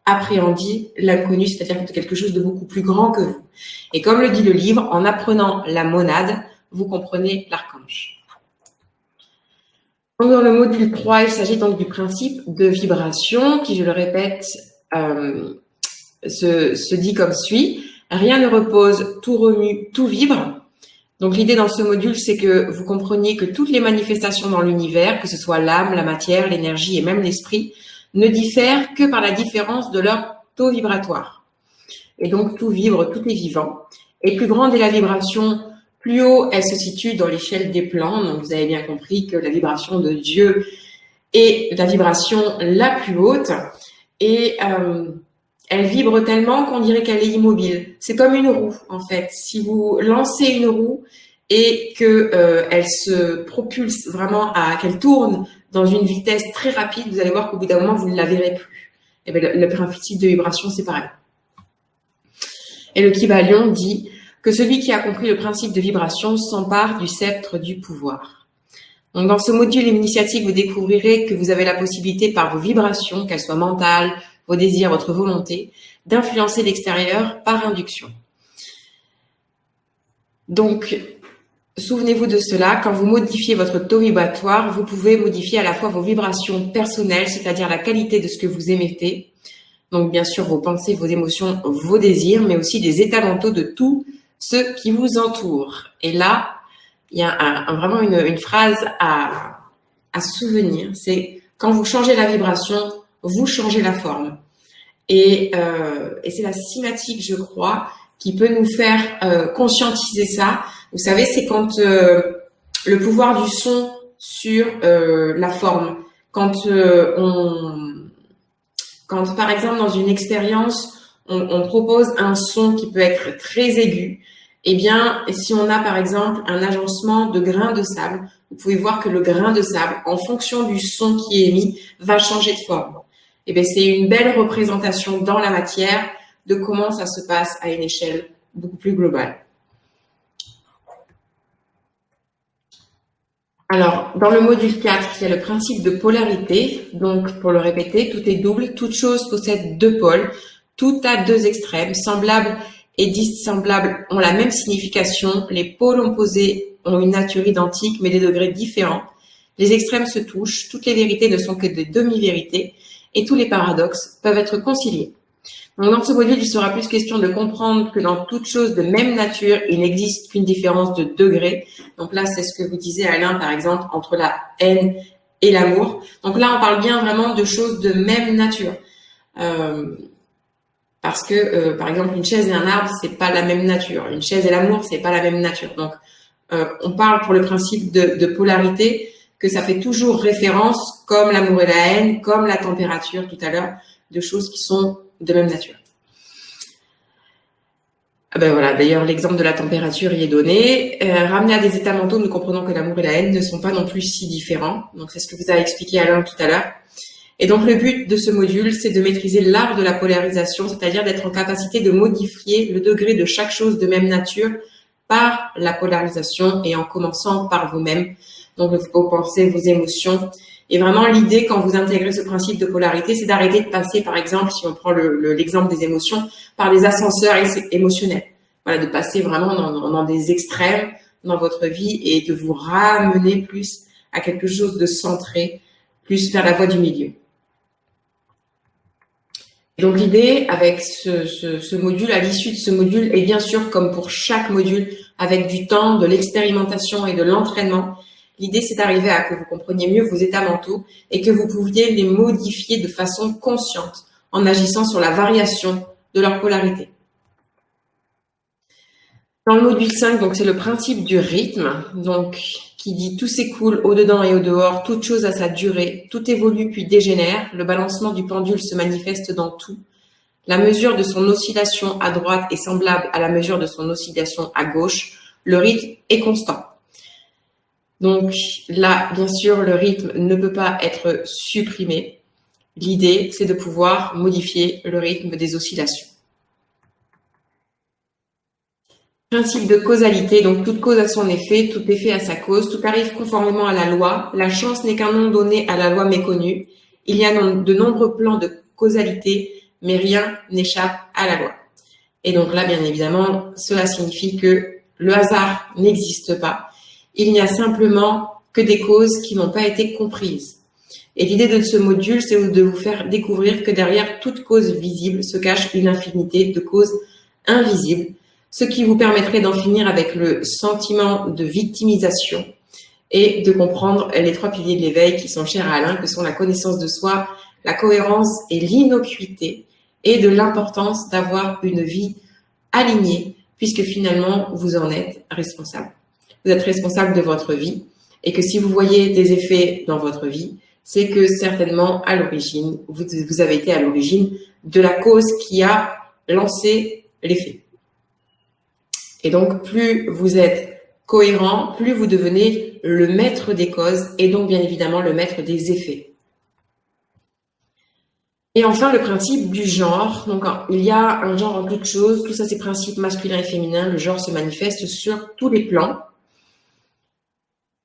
appréhender l'inconnu, c'est-à-dire quelque chose de beaucoup plus grand que vous. Et comme le dit le livre, en apprenant la monade, vous comprenez l'archange. Donc, dans le module 3, il s'agit donc du principe de vibration qui, je le répète, se dit comme suit. Rien ne repose, tout remue, tout vibre. Donc, l'idée dans ce module, c'est que vous compreniez que toutes les manifestations dans l'univers, que ce soit l'âme, la matière, l'énergie et même l'esprit, ne diffèrent que par la différence de leur taux vibratoire. Et donc, tout vibre, tout est vivant. Et plus grande est la vibration, plus haut elle se situe dans l'échelle des plans. Donc, vous avez bien compris que la vibration de Dieu est la vibration la plus haute. Et elle vibre tellement qu'on dirait qu'elle est immobile. C'est comme une roue, en fait. Si vous lancez une roue et que elle se propulse vraiment, qu'elle tourne dans une vitesse très rapide, vous allez voir qu'au bout d'un moment, vous ne la verrez plus. Et bien, le principe de vibration, c'est pareil. Et le Kybalion dit que celui qui a compris le principe de vibration s'empare du sceptre du pouvoir. Donc, dans ce module initiatique, vous découvrirez que vous avez la possibilité, par vos vibrations, qu'elles soient mentales, vos désirs, votre volonté, d'influencer l'extérieur par induction. Donc, souvenez-vous de cela, quand vous modifiez votre taux vibratoire, vous pouvez modifier à la fois vos vibrations personnelles, c'est-à-dire la qualité de ce que vous émettez, donc bien sûr vos pensées, vos émotions, vos désirs, mais aussi des états mentaux de tout ce qui vous entoure. Et là, il y a vraiment une phrase à se souvenir, c'est quand vous changez la vibration, vous changez la forme. Et c'est la cinématique, je crois, qui peut nous faire conscientiser ça. Vous savez, c'est quand le pouvoir du son sur la forme. Quand par exemple dans une expérience, on propose un son qui peut être très aigu, eh bien, si on a par exemple un agencement de grains de sable, vous pouvez voir que le grain de sable, en fonction du son qui est émis, va changer de forme. Eh bien, c'est une belle représentation dans la matière de comment ça se passe à une échelle beaucoup plus globale. Alors, dans le module 4, il y a le principe de polarité. Donc, pour le répéter, tout est double, toute chose possède 2 pôles. Tout a deux extrêmes, semblables et dissemblables ont la même signification, les pôles opposés ont une nature identique mais des degrés différents. Les extrêmes se touchent, toutes les vérités ne sont que des demi-vérités et tous les paradoxes peuvent être conciliés. Donc, dans ce module, il sera plus question de comprendre que dans toute chose de même nature, il n'existe qu'une différence de degré. Donc là, c'est ce que vous disiez, Alain, par exemple, entre la haine et l'amour. Donc là, on parle bien vraiment de choses de même nature. Parce que, par exemple, une chaise et un arbre, c'est pas la même nature. Une chaise et l'amour, c'est pas la même nature. Donc, on parle pour le principe de polarité, que ça fait toujours référence, comme l'amour et la haine, comme la température tout à l'heure, de choses qui sont de même nature. Ben voilà, d'ailleurs, l'exemple de la température y est donné. Ramené à des états mentaux, nous comprenons que l'amour et la haine ne sont pas non plus si différents. Donc, c'est ce que vous a expliqué Alain tout à l'heure. Et donc, le but de ce module, c'est de maîtriser l'art de la polarisation, c'est-à-dire d'être en capacité de modifier le degré de chaque chose de même nature par la polarisation et en commençant par vous-même. Donc, vos pensées, vos émotions. Et vraiment, l'idée, quand vous intégrez ce principe de polarité, c'est d'arrêter de passer, par exemple, si on prend l'exemple des émotions, par des ascenseurs émotionnels. Voilà, de passer vraiment dans des extrêmes dans votre vie et de vous ramener plus à quelque chose de centré, plus vers la voie du milieu. Et donc, l'idée avec ce module, à l'issue de ce module, et bien sûr, comme pour chaque module, avec du temps, de l'expérimentation et de l'entraînement, l'idée, c'est d'arriver à que vous compreniez mieux vos états mentaux et que vous pouviez les modifier de façon consciente en agissant sur la variation de leur polarité. Dans le module 5, donc, c'est le principe du rythme, donc, qui dit tout s'écoule au-dedans et au-dehors, toute chose a sa durée, tout évolue puis dégénère, le balancement du pendule se manifeste dans tout. La mesure de son oscillation à droite est semblable à la mesure de son oscillation à gauche. Le rythme est constant. Donc là, bien sûr, le rythme ne peut pas être supprimé. L'idée, c'est de pouvoir modifier le rythme des oscillations. Principe de causalité, donc toute cause a son effet, tout effet a sa cause, tout arrive conformément à la loi. La chance n'est qu'un nom donné à la loi méconnue. Il y a de nombreux plans de causalité, mais rien n'échappe à la loi. Et donc là, bien évidemment, cela signifie que le hasard n'existe pas. Il n'y a simplement que des causes qui n'ont pas été comprises. Et l'idée de ce module, c'est de vous faire découvrir que derrière toute cause visible se cache une infinité de causes invisibles, ce qui vous permettrait d'en finir avec le sentiment de victimisation et de comprendre les trois piliers de l'éveil qui sont chers à Alain, que sont la connaissance de soi, la cohérence et l'innocuité, et de l'importance d'avoir une vie alignée, puisque finalement, vous en êtes responsable. Vous êtes responsable de votre vie et que si vous voyez des effets dans votre vie, c'est que certainement à l'origine, vous avez été à l'origine de la cause qui a lancé l'effet. Et donc, plus vous êtes cohérent, plus vous devenez le maître des causes et donc bien évidemment le maître des effets. Et enfin, le principe du genre. Donc, il y a un genre en toute chose. Tout ça, c'est principes masculin et féminin. Le genre se manifeste sur tous les plans.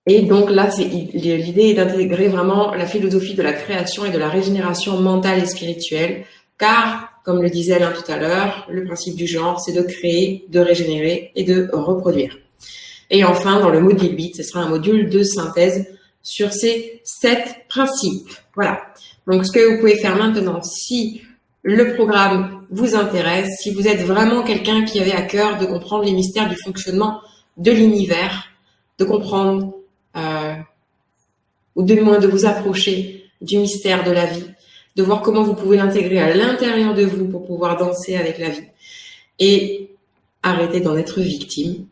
Et donc là, l'idée est d'intégrer vraiment la philosophie de la création et de la régénération mentale et spirituelle, car, comme le disait Alain tout à l'heure, le principe du genre, c'est de créer, de régénérer et de reproduire. Et enfin, dans le module 8, ce sera un module de synthèse sur ces 7 principes. Voilà. Donc, ce que vous pouvez faire maintenant, si le programme vous intéresse, si vous êtes vraiment quelqu'un qui avait à cœur de comprendre les mystères du fonctionnement de l'univers, de comprendre ou du moins de vous approcher du mystère de la vie, de voir comment vous pouvez l'intégrer à l'intérieur de vous pour pouvoir danser avec la vie et arrêter d'en être victime.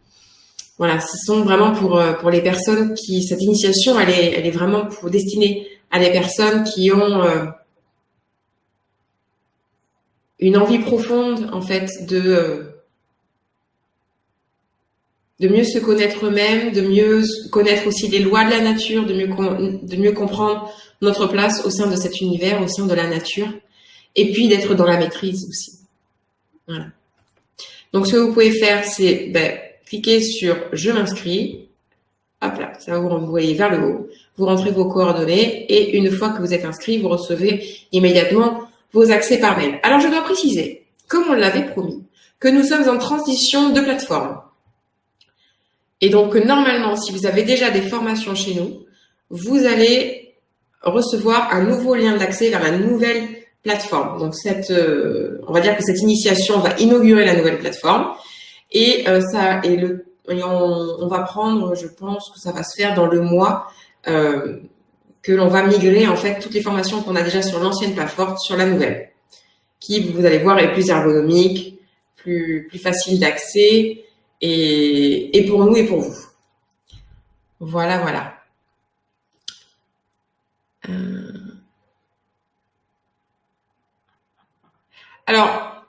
Voilà, ce sont vraiment pour les personnes qui, cette initiation, elle est vraiment destinée à des personnes qui ont une envie profonde, en fait, de mieux se connaître eux-mêmes, de mieux connaître aussi les lois de la nature, de mieux comprendre notre place au sein de cet univers, au sein de la nature, et puis d'être dans la maîtrise aussi. Voilà. Donc, ce que vous pouvez faire, c'est cliquer sur « Je m'inscris ». Hop là, ça va vous renvoyer vers le haut. Vous rentrez vos coordonnées et une fois que vous êtes inscrit, vous recevez immédiatement vos accès par mail. Alors, je dois préciser comme on l'avait promis, que nous sommes en transition de plateforme. Et donc, normalement, si vous avez déjà des formations chez nous, vous allez recevoir un nouveau lien d'accès vers la nouvelle plateforme. Donc, on va dire que cette initiation va inaugurer la nouvelle plateforme. Et on va prendre, je pense que ça va se faire dans le mois que l'on va migrer en fait toutes les formations qu'on a déjà sur l'ancienne plateforme sur la nouvelle, qui vous allez voir est plus ergonomique, plus facile d'accès et pour nous et pour vous. Voilà. Alors,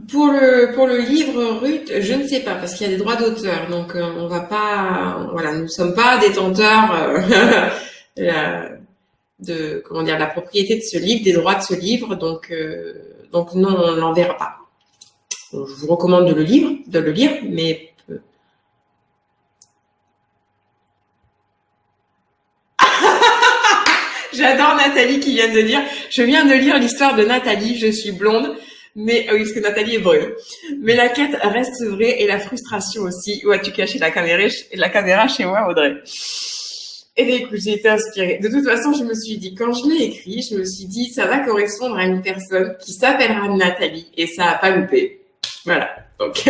pour le livre Ruth, je ne sais pas parce qu'il y a des droits d'auteur, donc on va pas, voilà, nous ne sommes pas détenteurs de la propriété de ce livre, des droits de ce livre, donc non, on l'enverra pas. Donc, je vous recommande de le lire, mais j'adore Nathalie qui vient de dire « Je viens de lire l'histoire de Nathalie, je suis blonde, mais oui, parce que Nathalie est brune. Mais la quête reste vraie et la frustration aussi. Où as-tu caché la caméra chez moi, Audrey ?» Et bien, écoute, j'ai été inspirée. De toute façon, je me suis dit, quand je l'ai écrit, je me suis dit, ça va correspondre à une personne qui s'appellera Nathalie et ça n'a pas loupé. Voilà. Donc,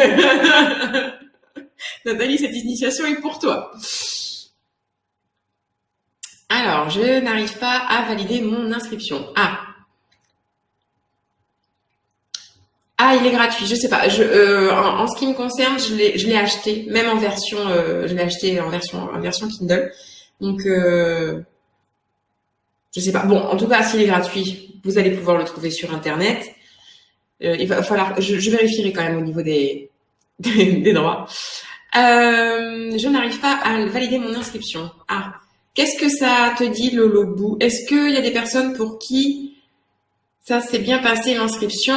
Nathalie, cette initiation est pour toi. Alors, je n'arrive pas à valider mon inscription. Il est gratuit. Je sais pas. En ce qui me concerne, je l'ai acheté, même en version, je l'ai acheté en version Kindle. Donc, je sais pas. Bon, en tout cas, s'il est gratuit, vous allez pouvoir le trouver sur Internet. Il va falloir, je vérifierai quand même au niveau des droits. Je n'arrive pas à valider mon inscription. Qu'est-ce que ça te dit, Lolo Bou? Est-ce qu'il y a des personnes pour qui ça s'est bien passé l'inscription?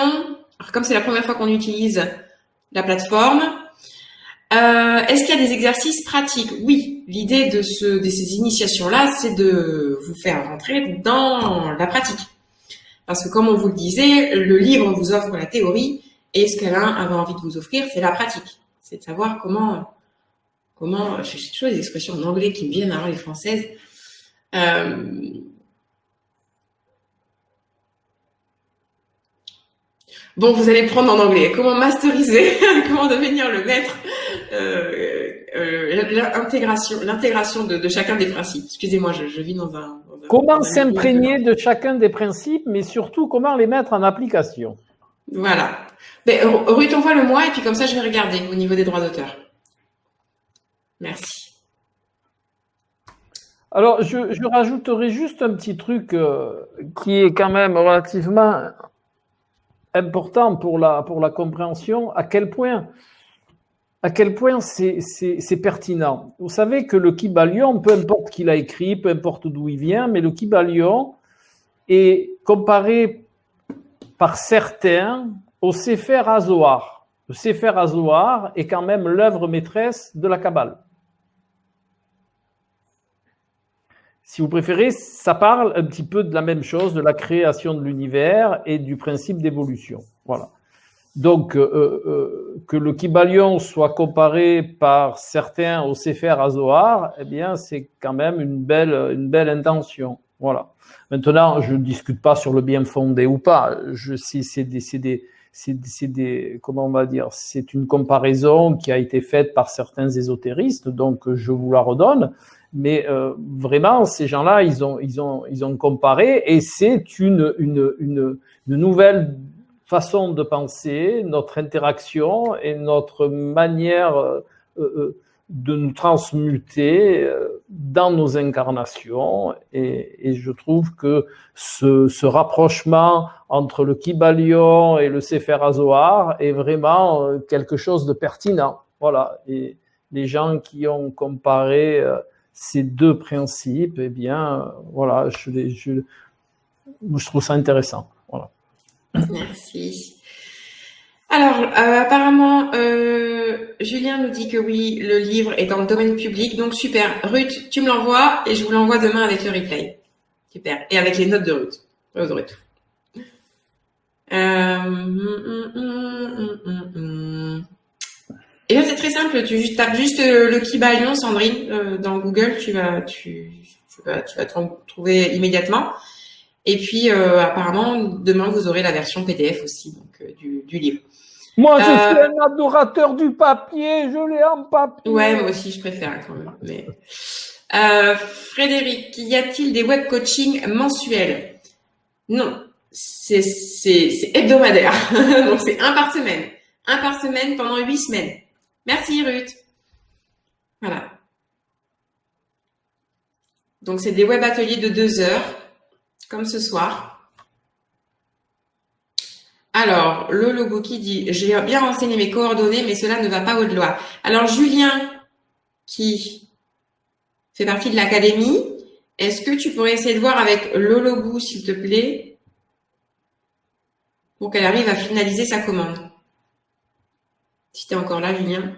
Alors, comme c'est la première fois qu'on utilise la plateforme, est-ce qu'il y a des exercices pratiques? Oui, l'idée de ces initiations-là, c'est de vous faire rentrer dans la pratique. Parce que comme on vous le disait, le livre vous offre la théorie et ce qu'Alain avait envie de vous offrir, c'est la pratique. C'est de savoir comment, j'ai toujours des expressions en anglais qui me viennent avant les françaises. Bon, vous allez le prendre en anglais. Comment masteriser, comment devenir le maître, l'intégration de chacun des principes. Excusez-moi, je vis dans un comment s'imprégner de chacun des principes, mais surtout comment les mettre en application. Voilà. Mais Ruth, envoie-le moi et puis comme ça, je vais regarder au niveau des droits d'auteur. Merci. Alors, je rajouterai juste un petit truc qui est quand même relativement important pour la compréhension, à quel point c'est pertinent. Vous savez que le Kybalion, peu importe qui l'a écrit, peu importe d'où il vient, mais le Kybalion est comparé par certains au Sefer HaZohar. Le Sefer HaZohar est quand même l'œuvre maîtresse de la Kabbale. Si vous préférez, ça parle un petit peu de la même chose, de la création de l'univers et du principe d'évolution. Voilà. Donc, que le Kybalion soit comparé par certains au Sefer HaZohar, eh bien, c'est quand même une belle intention. Voilà. Maintenant, je ne discute pas sur le bien fondé ou pas. Comment on va dire, c'est une comparaison qui a été faite par certains ésotéristes, donc je vous la redonne. Mais vraiment, ces gens-là, ils ont comparé, et c'est une nouvelle façon de penser, notre interaction et notre manière de nous transmuter dans nos incarnations. Et je trouve que ce rapprochement entre le Kybalion et le Sefer HaZohar est vraiment quelque chose de pertinent. Voilà. Et les gens qui ont comparé ces deux principes, eh bien, voilà, je trouve ça intéressant. Voilà. Merci. Alors, apparemment, Julien nous dit que oui, le livre est dans le domaine public, donc super. Ruth, tu me l'envoies et je vous l'envoie demain avec le replay. Super. Et avec les notes de Ruth. Eh bien, c'est très simple. Tu tapes juste le Kybalion, Sandrine, dans Google. Tu vas trouver immédiatement. Et puis, apparemment, demain, vous aurez la version PDF aussi donc, du livre. Moi, je suis un adorateur du papier. Je l'ai en papier. Ouais, moi aussi, je préfère quand même. Mais... Frédéric, y a-t-il des web coaching mensuels? Non, c'est hebdomadaire. Donc, c'est un par semaine. Un par semaine pendant 8 semaines. Merci, Ruth. Voilà. Donc, c'est des web ateliers de 2 heures, comme ce soir. Alors, le logo qui dit « J'ai bien renseigné mes coordonnées, mais cela ne va pas au-delà. » Alors, Julien, qui fait partie de l'académie, est-ce que tu pourrais essayer de voir avec Lolobou, s'il te plaît, pour qu'elle arrive à finaliser sa commande? Si tu es encore là, Julien.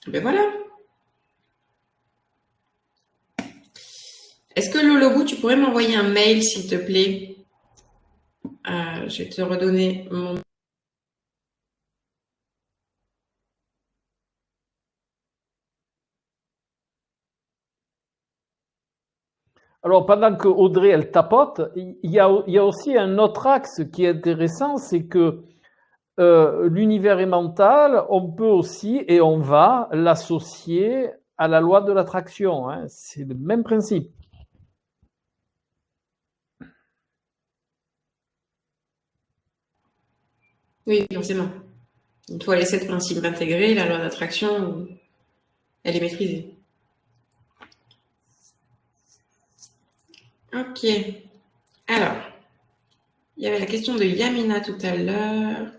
Ben voilà. Est-ce que Lolobou, tu pourrais m'envoyer un mail, s'il te plaît? Je vais te redonner mon... Alors, pendant que Audrey, elle tapote, il y a aussi un autre axe qui est intéressant, c'est que l'univers est mental, on peut aussi, et on va l'associer à la loi de l'attraction. Hein. C'est le même principe. Oui, forcément. Une fois les 7 principes intégrés, la loi d'attraction, elle est maîtrisée. Ok. Alors, il y avait la question de Yamina tout à l'heure.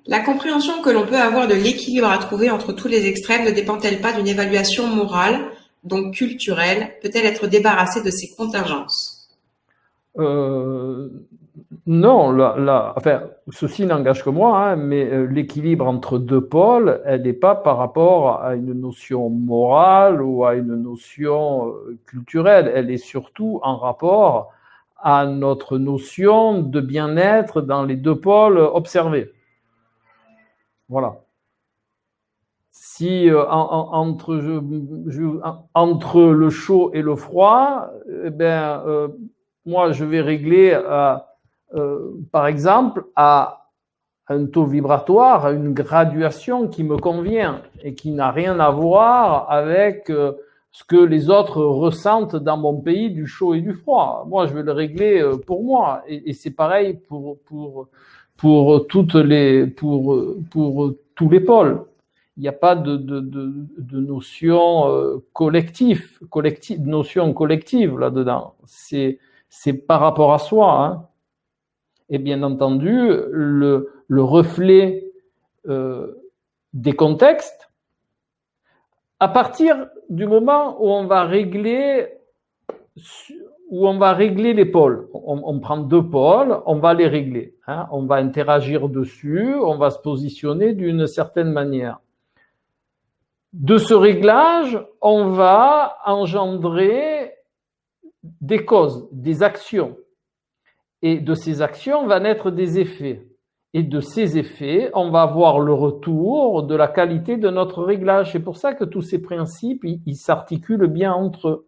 La compréhension que l'on peut avoir de l'équilibre à trouver entre tous les extrêmes ne dépend-elle pas d'une évaluation morale, donc culturelle? Peut-elle être débarrassée de ces contingences? Non, enfin, ceci n'engage que moi, hein, mais l'équilibre entre deux pôles, elle n'est pas par rapport à une notion morale ou à une notion culturelle, elle est surtout en rapport à notre notion de bien-être dans les deux pôles observés. Voilà. Si entre le chaud et le froid, moi je vais régler par exemple à un taux vibratoire, à une graduation qui me convient et qui n'a rien à voir avec ce que les autres ressentent dans mon pays du chaud et du froid. Moi, je vais le régler pour moi, et c'est pareil pour tous les pôles. Il n'y a pas de notion notion collective là-dedans. C'est par rapport à soi. Hein. Et bien entendu, le reflet des contextes, à partir du moment où on va régler les pôles. On prend deux pôles, on va les régler. Hein. On va interagir dessus, on va se positionner d'une certaine manière. De ce réglage, on va engendrer des causes, des actions. Et de ces actions va naître des effets. Et de ces effets, on va voir le retour de la qualité de notre réglage. C'est pour ça que tous ces principes, ils s'articulent bien entre eux.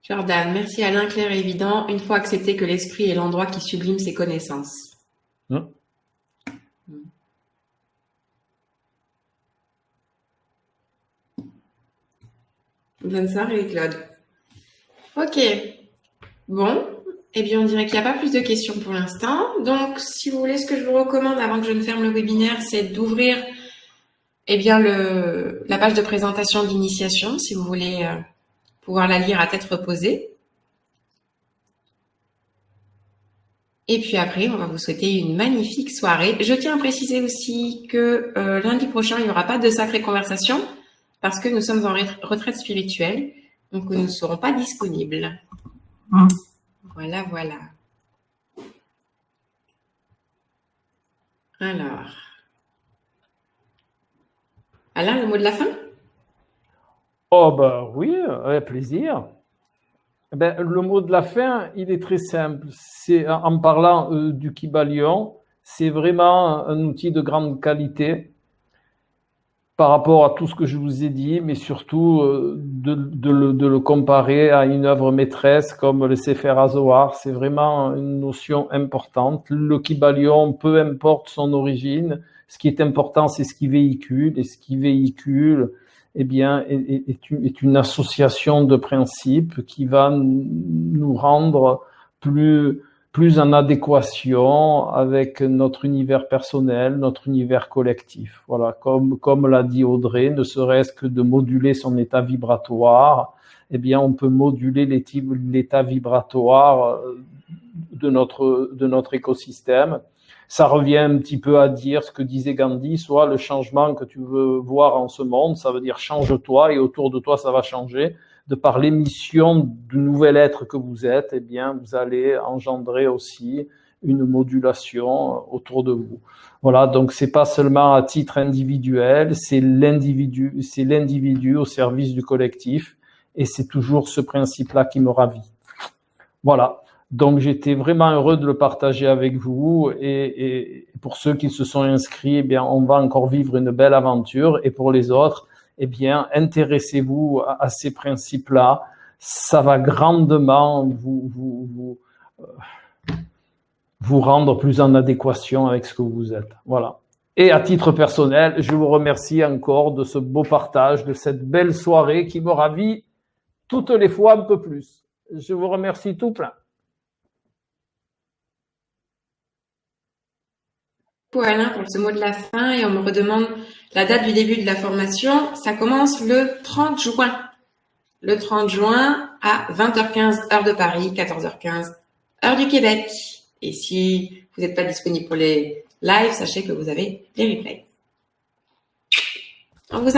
Jordan, merci Alain, clair et évident. Une fois accepté que l'esprit est l'endroit qui sublime ses connaissances. Bonne soirée, Claude. Ok. Bon, eh bien, on dirait qu'il n'y a pas plus de questions pour l'instant. Donc, si vous voulez, ce que je vous recommande avant que je ne ferme le webinaire, c'est d'ouvrir la page de présentation d'initiation, si vous voulez pouvoir la lire à tête reposée. Et puis après, on va vous souhaiter une magnifique soirée. Je tiens à préciser aussi que lundi prochain, il n'y aura pas de sacrée conversation parce que nous sommes en retraite spirituelle, donc nous ne serons pas disponibles. Voilà, voilà. Alain, le mot de la fin? Oh ben oui, avec plaisir. Ben, le mot de la fin, il est très simple. C'est en parlant du Kybalion, c'est vraiment un outil de grande qualité par rapport à tout ce que je vous ai dit, mais surtout de le comparer à une œuvre maîtresse comme le Sefer HaZohar. C'est vraiment une notion importante. Le Kybalion, peu importe son origine, ce qui est important, c'est ce qu'il véhicule, et ce qu'il véhicule, eh bien, est une association de principes qui va nous rendre plus en adéquation avec notre univers personnel, notre univers collectif. Voilà, comme l'a dit Audrey, ne serait-ce que de moduler son état vibratoire, eh bien, on peut moduler l'état vibratoire de notre écosystème. Ça revient un petit peu à dire ce que disait Gandhi, soit le changement que tu veux voir en ce monde, ça veut dire change-toi et autour de toi, ça va changer. De par l'émission du nouvel être que vous êtes, eh bien, vous allez engendrer aussi une modulation autour de vous. Voilà, donc c'est pas seulement à titre individuel, c'est l'individu au service du collectif, et c'est toujours ce principe-là qui me ravit. Voilà. Donc j'étais vraiment heureux de le partager avec vous, et pour ceux qui se sont inscrits, eh bien, on va encore vivre une belle aventure, et pour les autres, eh bien, intéressez-vous à ces principes-là. Ça va grandement vous rendre plus en adéquation avec ce que vous êtes. Voilà. Et à titre personnel, je vous remercie encore de ce beau partage, de cette belle soirée qui me ravit toutes les fois un peu plus. Je vous remercie tout plein. Pour Alain, pour ce mot de la fin, et on me redemande la date du début de la formation. Ça commence le 30 juin. Le 30 juin à 20h15 heure de Paris, 14h15 heure du Québec. Et si vous n'êtes pas disponible pour les lives, sachez que vous avez les replays. On vous